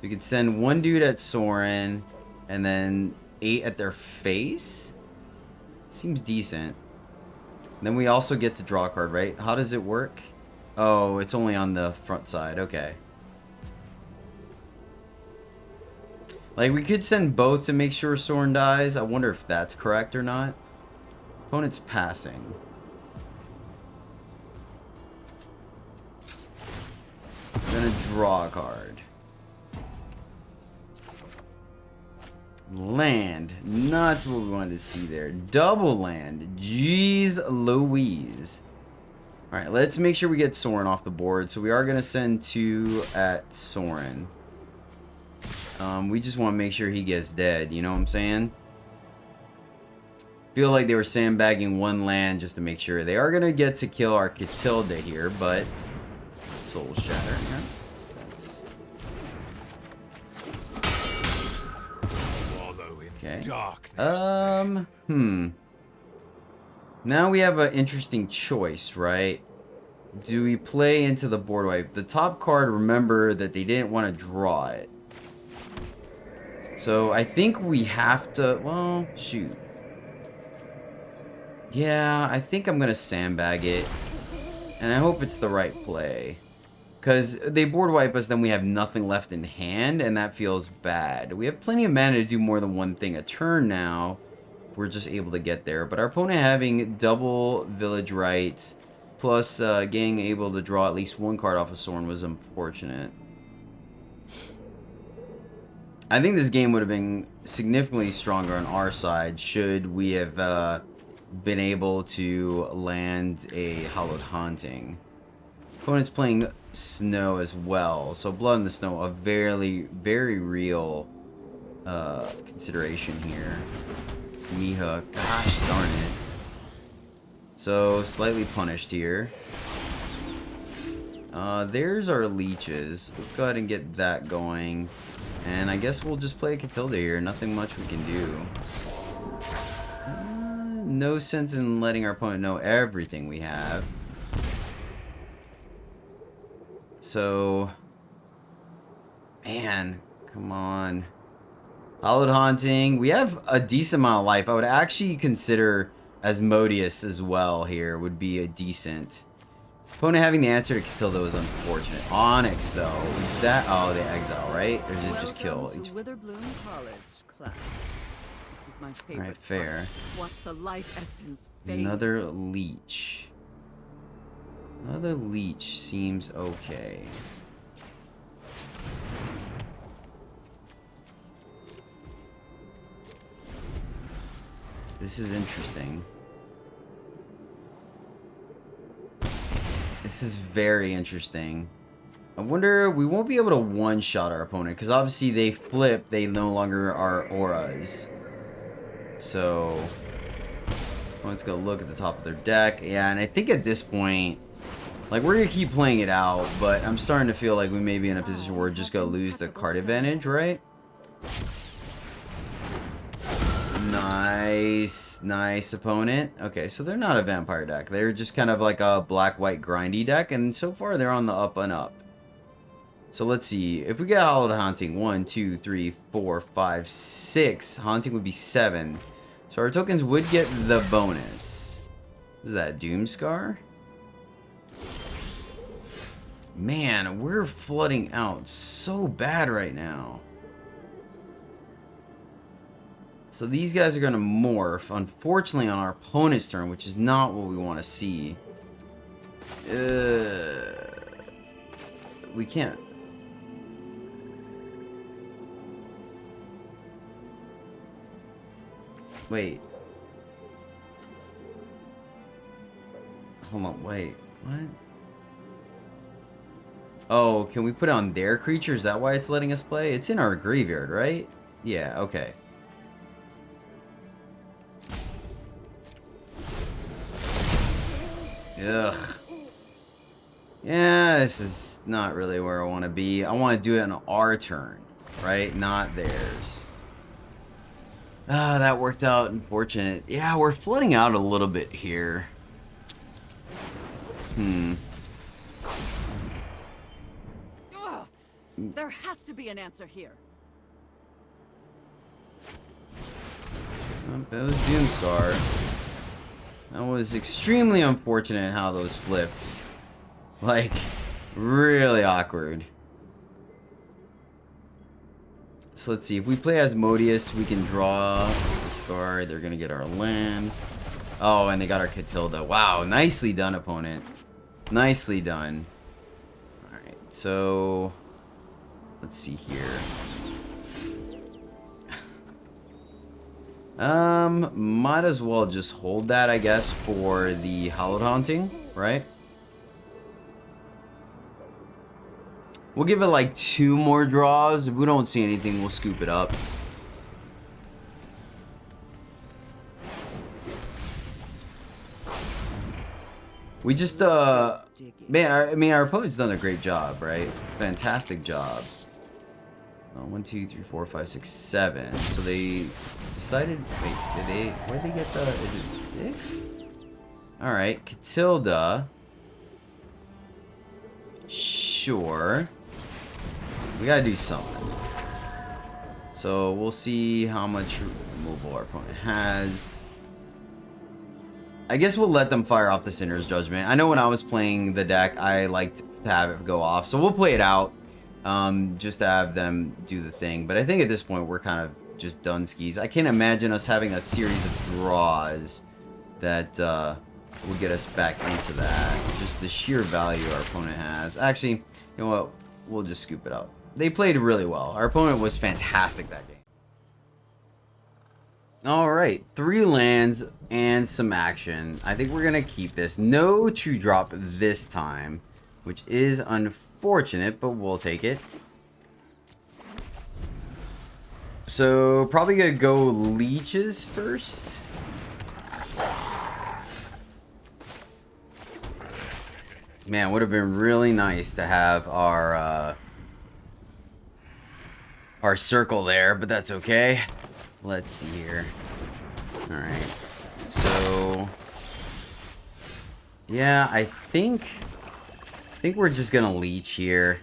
We could send 1 dude at Soren, and then 8 at their face? Seems decent. Then we also get to draw a card, right? How does it work? Oh, it's only on the front side. Okay. Like, we could send both to make sure Soren dies. I wonder if that's correct or not. Opponent's passing. I'm gonna draw a card. Land. Not what we wanted to see there. Double land. Jeez Louise. Alright, let's make sure we get Soren off the board. So we are gonna send 2 at Soren. We just want to make sure he gets dead, you know what I'm saying? Feel like they were sandbagging 1 land just to make sure. They are going to get to kill our Katilda here, but... Soul Shatter, yeah. Okay. Now we have an interesting choice, right? do we play into the board wipe? The top card, remember that they didn't want to draw it. So I think we have to, well, shoot. Yeah, I think I'm going to sandbag it. And I hope it's the right play. Because they board wipe us, then we have nothing left in hand, and that feels bad. We have plenty of mana to do more than one thing a turn now. If we're just able to get there. But our opponent having double village rights, plus getting able to draw at least one card off of Sorn was unfortunate. I think this game would have been significantly stronger on our side should we have been able to land a Hallowed Haunting. Opponent's playing Snow as well, so Blood in the Snow, a very, very real consideration here. Miha, gosh darn it. So, slightly punished here. There's our Leeches. Let's go ahead and get that going. And I guess we'll just play Katilda here. Nothing much we can do. No sense in letting our opponent know everything we have. So, man, come on. Hallowed Haunting. We have a decent amount of life. I would actually consider Asmodeus as well here would be a decent. Opponent having the answer to Katilda was unfortunate. Onyx, though. Is that... Oh, the exile, right? Or did it just kill? Welcome to Witherbloom College, class. This is my favorite. Alright, fair. Part. Watch the life essence fade. Another leech. Another leech seems okay. This is interesting. This is very interesting. I wonder, we won't be able to one-shot our opponent, because obviously they flip, they no longer are auras. So, let's go look at the top of their deck. Yeah, and I think at this point, like, we're going to keep playing it out, but I'm starting to feel like we may be in a position where we're just going to lose the card advantage, right? Nice, nice opponent. Okay, so they're not a vampire deck. They're just kind of like a black-white grindy deck, and so far they're on the up and up. So let's see. If we get Hallowed Haunting, 1, 2, 3, 4, 5, 6. Haunting would be 7. So our tokens would get the bonus. Is that Doomscar? Man, we're flooding out so bad right now. So these guys are going to morph, unfortunately, on our opponent's turn, which is not what we want to see. We can't. Wait. Hold on, wait. What? Oh, can we put it on their creature? Is that why it's letting us play? It's in our graveyard, right? Yeah, okay. Ugh. Yeah, this is not really where I want to be. I want to do it on our turn, right? Not theirs. Ah, that worked out. Unfortunate. Yeah, we're flooding out a little bit here. Ugh, there has to be an answer here. It was Doomscar. That was extremely unfortunate how those flipped. Like, really awkward. So let's see. If we play Asmodeus, we can draw, discard. They're going to get our land. Oh, and they got our Katilda. Wow, nicely done, opponent. Nicely done. Alright, so... let's see here. Might as well just hold that, I guess, for the Hallowed Haunting, right? We'll give it like 2 more draws. If we don't see anything, we'll scoop it up. We just, man, I mean, our opponent's done a great job, right? Fantastic job. 1, 2, 3, 4, 5, 6, 7. So they decided. Wait, did they? Where'd they get the? Is it 6? All right, Katilda. Sure. We gotta do something. So we'll see how much removal our opponent has. I guess we'll let them fire off the Sinner's Judgment. I know when I was playing the deck, I liked to have it go off. So we'll play it out just to have them do the thing. But I think at this point, we're kind of just done skis. I can't imagine us having a series of draws that will get us back into that. Just the sheer value our opponent has. Actually, you know what? We'll just scoop it out. They played really well. Our opponent was fantastic that game. Alright, 3 lands and some action. I think we're going to keep this. No 2-drop this time, which is unfortunate, but we'll take it. So, probably going to go Leeches first. Man, would have been really nice to have our circle there, but that's okay. Let's see here. Alright. So yeah, I think we're just gonna leech here.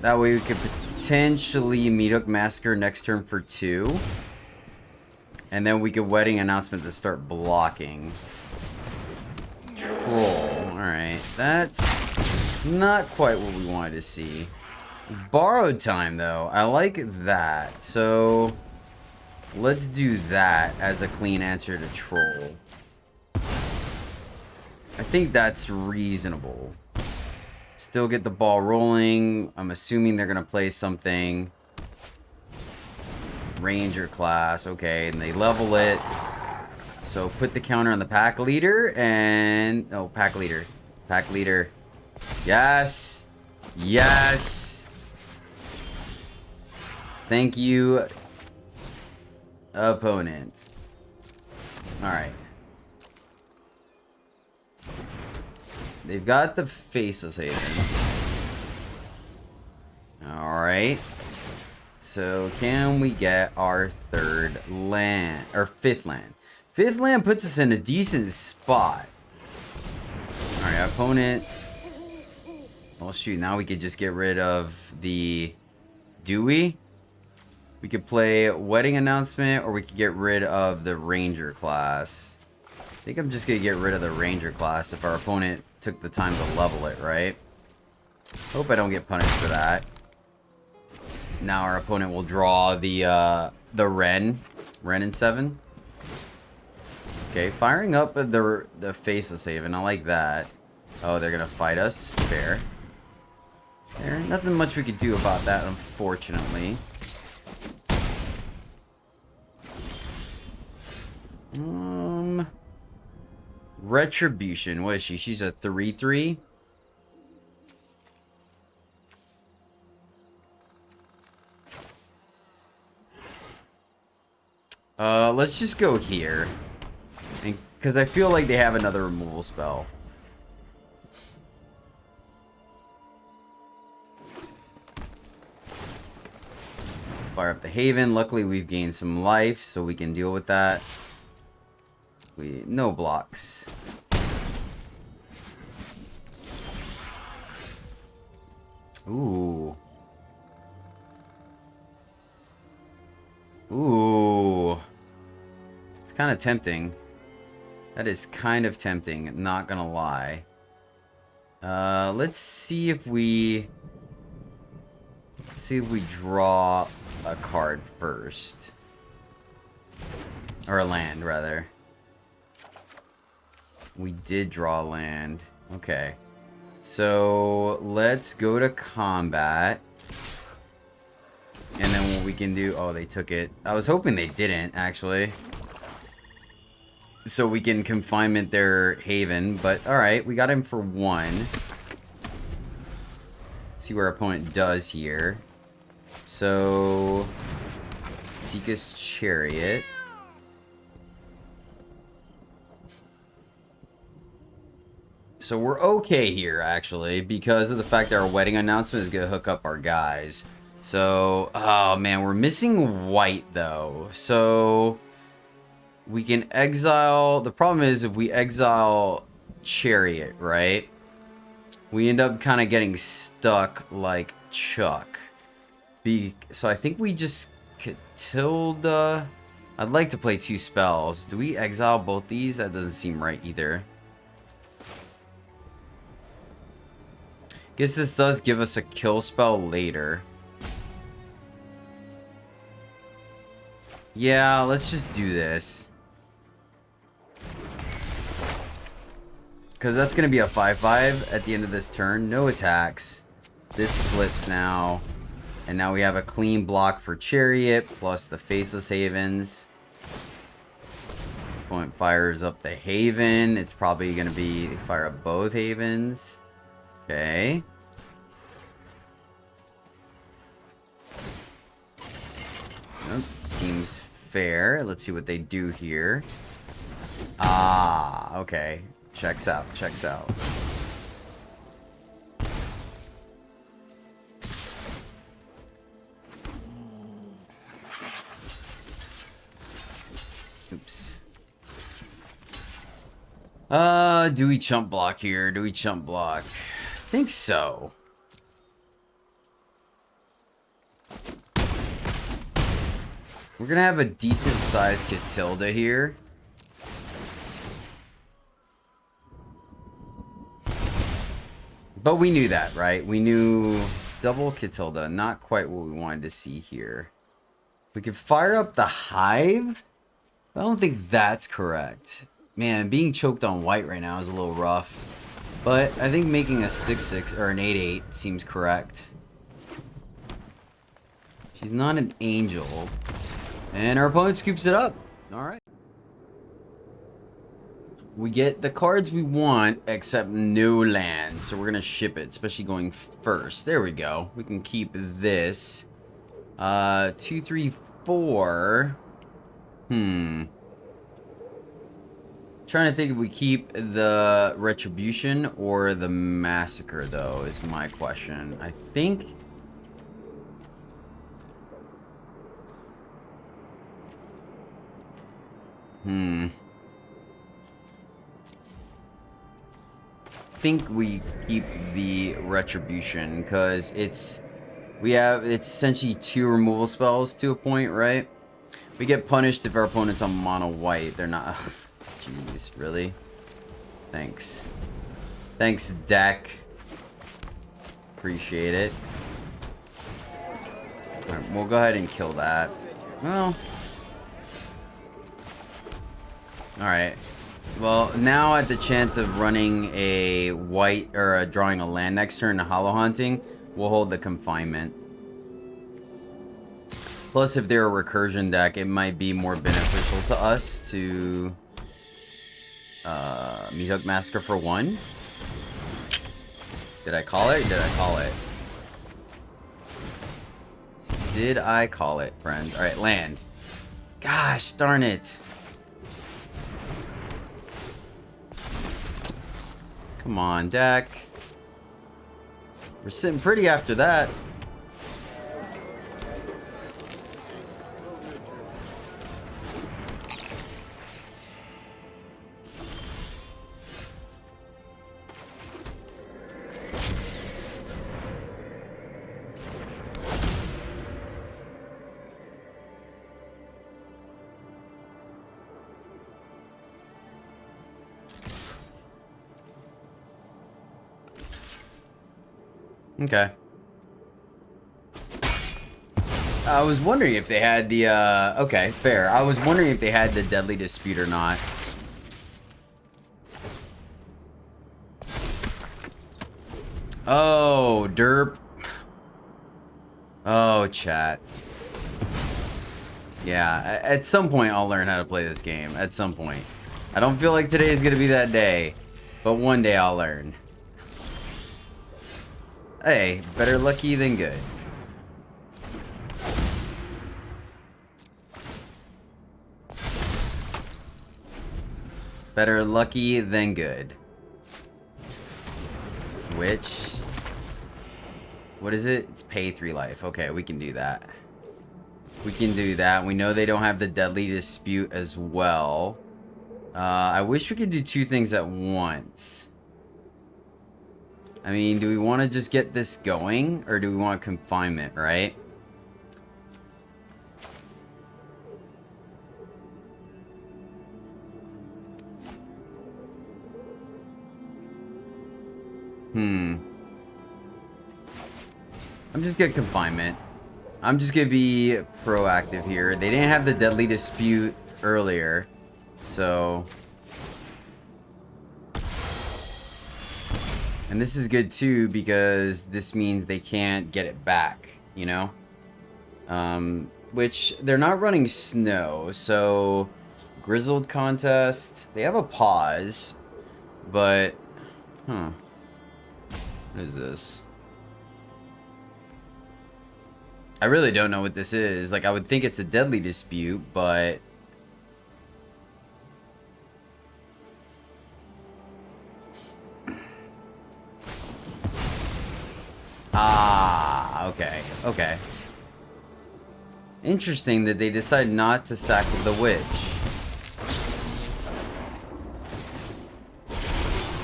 That way we could potentially Meathook Massacre next turn for 2. And then we could Wedding Announcement to start blocking. Troll. Alright. That's not quite what we wanted to see. Borrowed Time, though. I like that. So let's do that as a clean answer to Troll. I think that's reasonable. Still get the ball rolling. I'm assuming they're going to play something. Ranger class. Okay, and they level it. So put the counter on the pack leader and... Oh, pack leader. Pack leader. Yes! Yes! Thank you, opponent. Alright. They've got the Faceless Haven. Alright. So, can we get our 3rd land? Or 5th land. 5th land puts us in a decent spot. Alright, opponent. Oh, shoot. Now we could just get rid of the... Do we? We could play Wedding Announcement, or we could get rid of the Ranger class. I think I'm just going to get rid of the Ranger class if our opponent took the time to level it, right? Hope I don't get punished for that. Now our opponent will draw the Ren in 7. Okay, firing up the Faceless Haven. I like that. Oh, they're going to fight us. Fair. There's nothing much we could do about that, unfortunately. Retribution. What is she? She's a 3/3. Let's just go here. Because I feel like they have another removal spell. Fire up the Haven. Luckily, we've gained some life, so we can deal with that. No blocks. Ooh. Ooh. It's kind of tempting. That is kind of tempting, not gonna lie. Let's see if we draw a card first. Or a land, rather. We did draw land. Okay. So, let's go to combat. And then what we can do... Oh, they took it. I was hoping they didn't, actually. So we can confinement their Haven. But, alright. We got him for 1. Let's see where our opponent does here. So... Seeka's Chariot. So we're okay here, actually, because of the fact that our Wedding Announcement is going to hook up our guys. So, oh man, we're missing white, though. So, we can exile... The problem is, if we exile Chariot, right? we end up kind of getting stuck like Chuck. So I think we just Katilda. I'd like to play 2 spells. Do we exile both these? That doesn't seem right either. Guess this does give us a kill spell later. Yeah, let's just do this. Because that's going to be a 5/5 at the end of this turn. No attacks. This flips now. And now we have a clean block for Chariot, plus the Faceless Havens. Opponent fires up the Haven. It's probably going to be fire up both Havens. Okay. Nope, seems fair. Let's see what they do here. Ah, okay. Checks out, checks out. Oops. Do we chump block here? Do we chump block? I think so. We're gonna have a decent sized Katilda here. But we knew that, right? We knew double Katilda, not quite what we wanted to see here. We could fire up the Hive? I don't think that's correct. Man, being choked on white right now is a little rough. But I think making a 6/6 or an 8/8 seems correct. She's not an angel. And our opponent scoops it up. Alright. We get the cards we want, except no land. So we're going to ship it, especially going first. There we go. We can keep this. 2, 3, 4. Trying to think if we keep the Retribution or the Massacre, though, is my question. I think... I think we keep the Retribution, because it's essentially 2 removal spells to a point, right? We get punished if our opponent's on mono white. They're not... Ugh, jeez, really? Thanks. Thanks, deck. Appreciate it. Alright, we'll go ahead and kill that. Well... Alright. Well, now at the chance of running a white, or drawing a land next turn to Hallowed Haunting, we'll hold the Confinement. Plus, if they're a recursion deck, it might be more beneficial to us to Meathook Massacre for 1. Did I call it? Did I call it? Did I call it, friend? Alright, land. Gosh, darn it. Come on, deck. We're sitting pretty after that. Okay. I was wondering if they had the, okay, fair. I was wondering if they had the Deadly Dispute or not. Oh, derp. Oh, chat. Yeah, at some point I'll learn how to play this game. At some point. I don't feel like today is going to be that day. But one day I'll learn. Hey, better lucky than good. Better lucky than good. Which... What is it? It's pay 3 life. Okay, we can do that. We can do that. We know they don't have the Deadly Dispute as well. I wish we could do 2 things at once. I mean, do we want to just get this going, or do we want confinement, right? I'm just getting confinement. I'm just gonna be proactive here. They didn't have the deadly dispute earlier, so... And this is good too, because this means they can't get it back, you know? Which, they're not running snow, so... Grizzled contest, they have a pause, but... Huh. What is this? I really don't know what this is. Like, I would think it's a deadly dispute, but... Ah, okay, okay. Interesting that they decide not to sack the witch.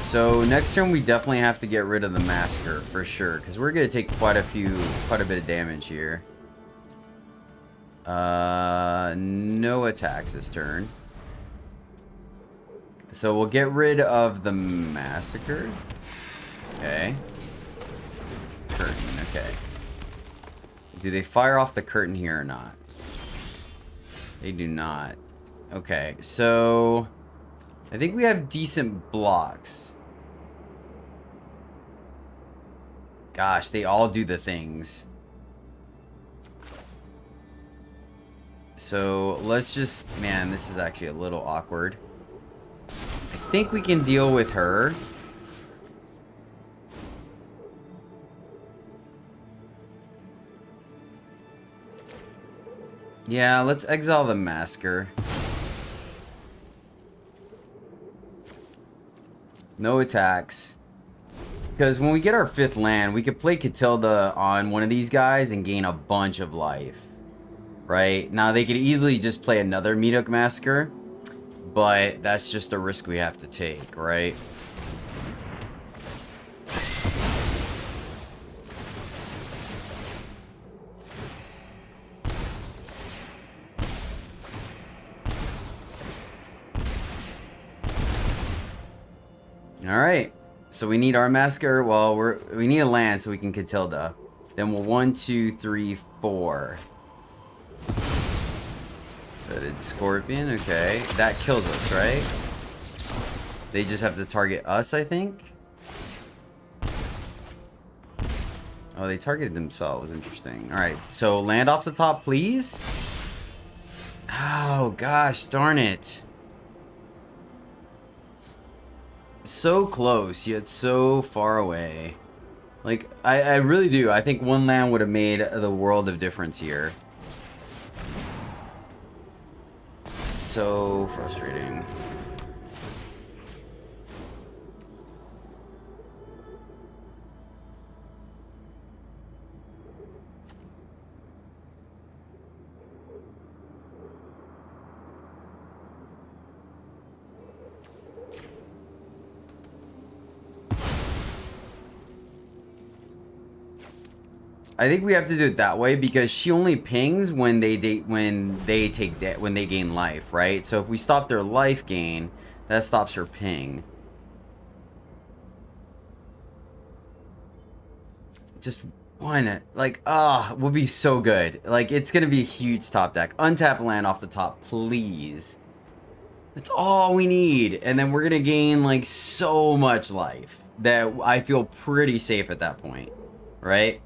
So next turn we definitely have to get rid of the massacre for sure, because we're gonna take quite a bit of damage here. No attacks this turn. So we'll get rid of the massacre. Okay. Curtain, okay. Do they fire off the curtain here or not? They do not. Okay, so I think we have decent blocks. Gosh, they all do the things. So let's just... Man, this is actually a little awkward. I think we can deal with her. Yeah, let's exile the massacre. No attacks. Because when we get our 5th land, we could play Katilda on one of these guys and gain a bunch of life. Right? Now, they could easily just play another Medoc Massacre, but that's just a risk we have to take, right? Alright. So we need our massacre. Well, we need a land so we can Katilda. Then we'll 1, 2, 3, 4. Hooded Scorpion, okay. That kills us, right? They just have to target us, I think? Oh, they targeted themselves. Interesting. Alright, so land off the top, please. Oh, gosh, darn it. So close, yet so far away. Like, I really do. I think one land would have made the world of difference here. So frustrating. I think we have to do it that way because she only pings when they gain life, right? So if we stop their life gain, that stops her ping. Just one, like, would be so good. Like, it's gonna be a huge top deck. Untap land off the top, please. That's all we need, and then we're gonna gain like so much life that I feel pretty safe at that point, right?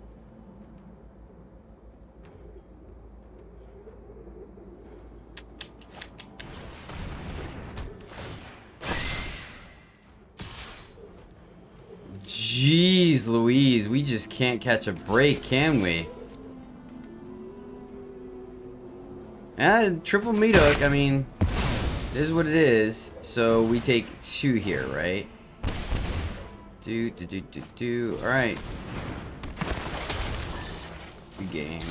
Jeez Louise, we just can't catch a break, can we? Triple Medoc, I mean, it is what it is. So we take 2 here, right? Alright. Good game.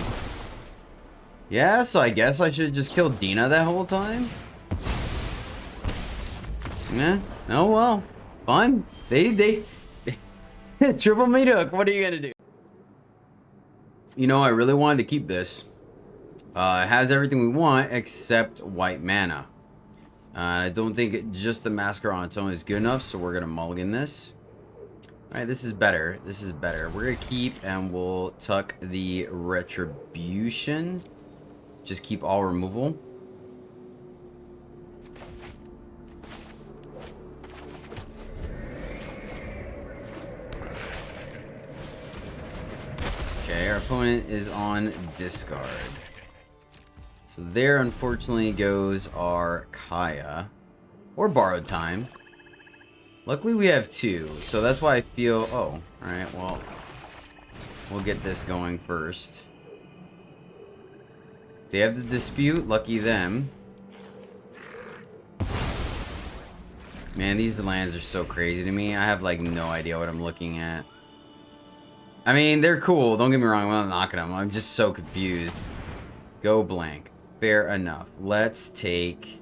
Yeah, so I guess I should have just killed Dina that whole time? Yeah, oh well. Fun. They Triple meat hook. What are you gonna do? You know, I really wanted to keep this. It has everything we want except white mana. I don't think just the Massacre on its own is good enough, so we're gonna mulligan this. Alright, this is better. This is better. We're gonna keep and we'll tuck the Retribution. Just keep all removal. Okay, our opponent is on discard. So there, unfortunately, goes our Kaya. Or Borrowed Time. Luckily, we have two, so that's why I feel... Oh, alright, well... We'll get this going first. They have the Dispute, lucky them. Man, these lands are so crazy to me. I have, like, no idea what I'm looking at. I mean, they're cool, don't get me wrong, I'm not knocking them. I'm just so confused. Go blank. Fair enough. Let's take...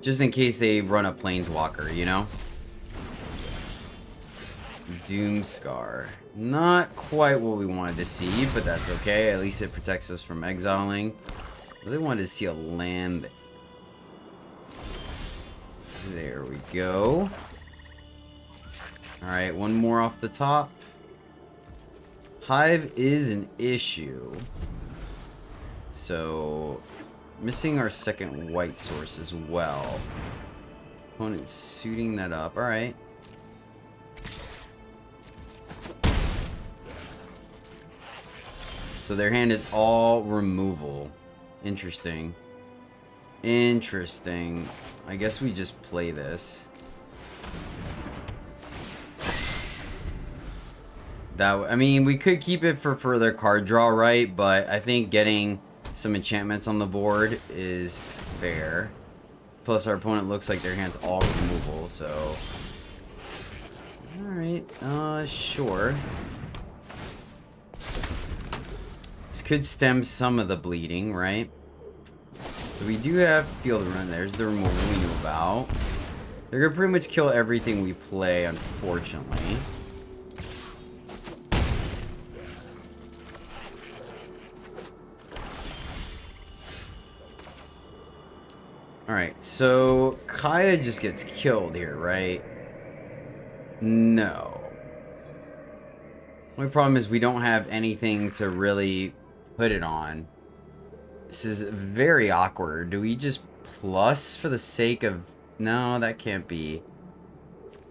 Just in case they run a Planeswalker, you know? Doomscar. Not quite what we wanted to see, but that's okay. At least it protects us from exiling. Really wanted to see a land. There we go. Alright, one more off the top. Hive is an issue. So... Missing our second white source as well. Opponent's suiting that up. Alright. So their hand is all removal. Interesting. Interesting. I guess we just play this. I mean, we could keep it for further card draw, right? But I think getting some enchantments on the board is fair. Plus, our opponent looks like their hand's all removal, so... Alright, sure. This could stem some of the bleeding, right? So we do have Field Run. There's the removal we knew about. They're gonna pretty much kill everything we play, unfortunately. Alright, so Kaya just gets killed here, right? No. Only problem is we don't have anything to really put it on. This is very awkward. Do we just plus for the sake of... No, that can't be.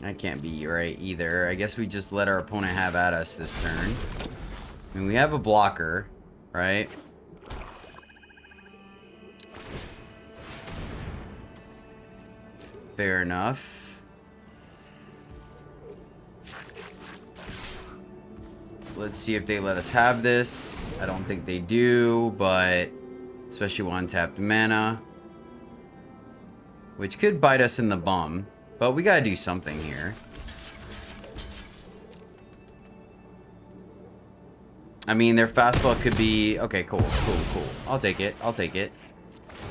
That can't be right either. I guess we just let our opponent have at us this turn. I mean, we have a blocker, right? Fair enough. Let's see if they let us have this. I don't think they do, but especially with untapped mana, which could bite us in the bum, but we gotta do something here. I mean, their fastball could be... Okay, cool. I'll take it. I'll take it.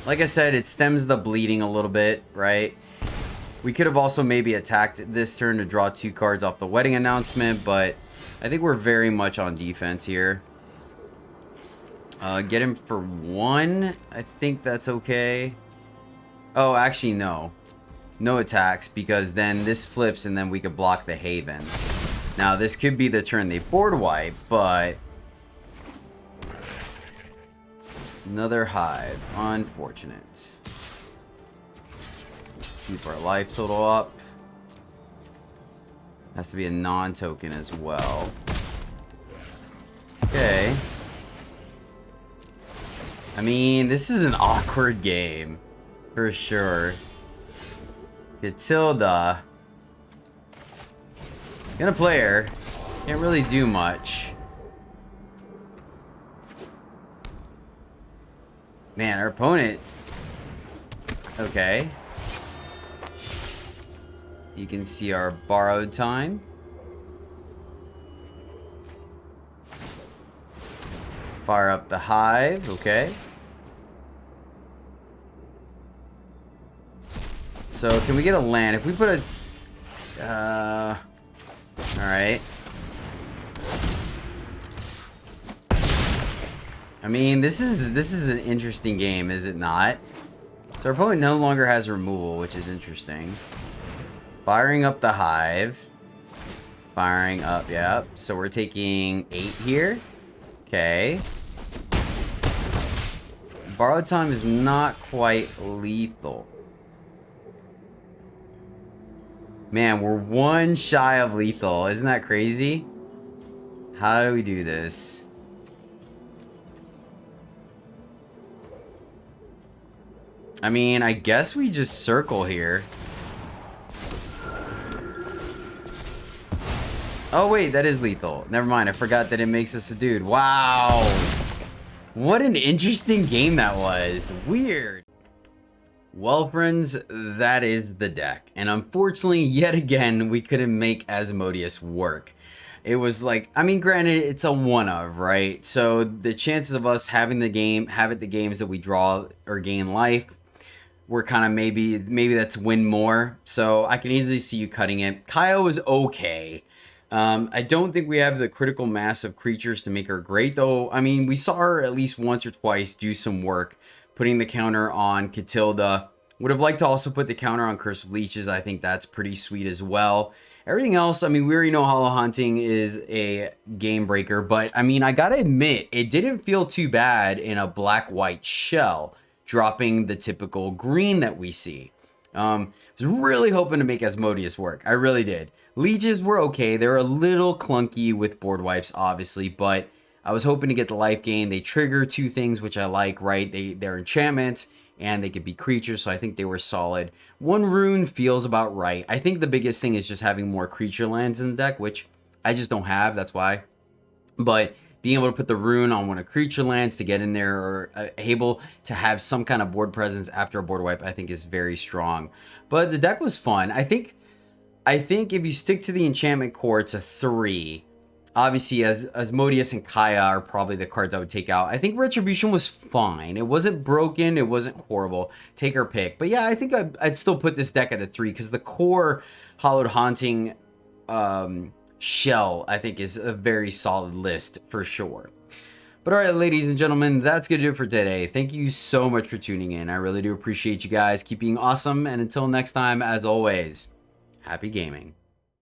Like I said, it stems the bleeding a little bit, right? We could have also maybe attacked this turn to draw 2 cards off the wedding announcement, but I think we're very much on defense here. Get him for 1. I think that's okay. Oh, actually, no. No attacks, because then this flips and then we could block the Haven. Now, this could be the turn they board wipe, but... Another Hive. Unfortunate. Keep our life total up. Has to be a non-token as well. Okay. I mean, this is an awkward game. For sure. Katilda. Gonna play her. Can't really do much. Man, our opponent... Okay. You can see our borrowed time. Fire up the Hive, okay. So can we get a land? If we put a... Alright. I mean, this is an interesting game, is it not? So our opponent no longer has removal, which is interesting. Firing up the hive. Firing up, yep. So we're taking 8 here. Okay. Borrowed time is not quite lethal. Man, we're 1 shy of lethal. Isn't that crazy? How do we do this? I mean, I guess we just circle here. Oh, wait, that is lethal. Never mind, I forgot that it makes us a dude. Wow. What an interesting game that was. Weird. Well, friends, that is the deck. And unfortunately, yet again, we couldn't make Asmodeus work. It was like, I mean, granted, it's a one of, right? So the chances of us having the games that we draw or gain life, we're kind of maybe that's win more. So I can easily see you cutting it. Kyle is okay. I don't think we have the critical mass of creatures to make her great, though. I mean, we saw her at least once or twice do some work, putting the counter on Katilda. Would have liked to also put the counter on Curse of Leeches. I think that's pretty sweet as well. Everything else, I mean, we already know Hallowed Haunting is a game breaker, but I mean, I gotta admit, it didn't feel too bad in a black-white shell, dropping the typical green that we see. I was really hoping to make Asmodeus work. I really did. Leeches were okay. They're a little clunky with board wipes, obviously, but I was hoping to get the life gain. They trigger 2 things, which I like, right? They're enchantments, and they could be creatures, so I think they were solid. 1 rune feels about right. I think the biggest thing is just having more creature lands in the deck, which I just don't have, that's why. But being able to put the rune on one of creature lands to get in there, or able to have some kind of board presence after a board wipe, I think is very strong. But the deck was fun. I think if you stick to the enchantment core, it's a 3. Obviously, as Asmodeus and Kaya are probably the cards I would take out. I think Retribution was fine. It wasn't broken. It wasn't horrible. Take your pick. But yeah, I think I'd still put this deck at a 3 because the core Hallowed Haunting shell, I think, is a very solid list for sure. But all right, ladies and gentlemen, that's going to do it for today. Thank you so much for tuning in. I really do appreciate you guys. Keep being awesome. And until next time, as always, happy gaming.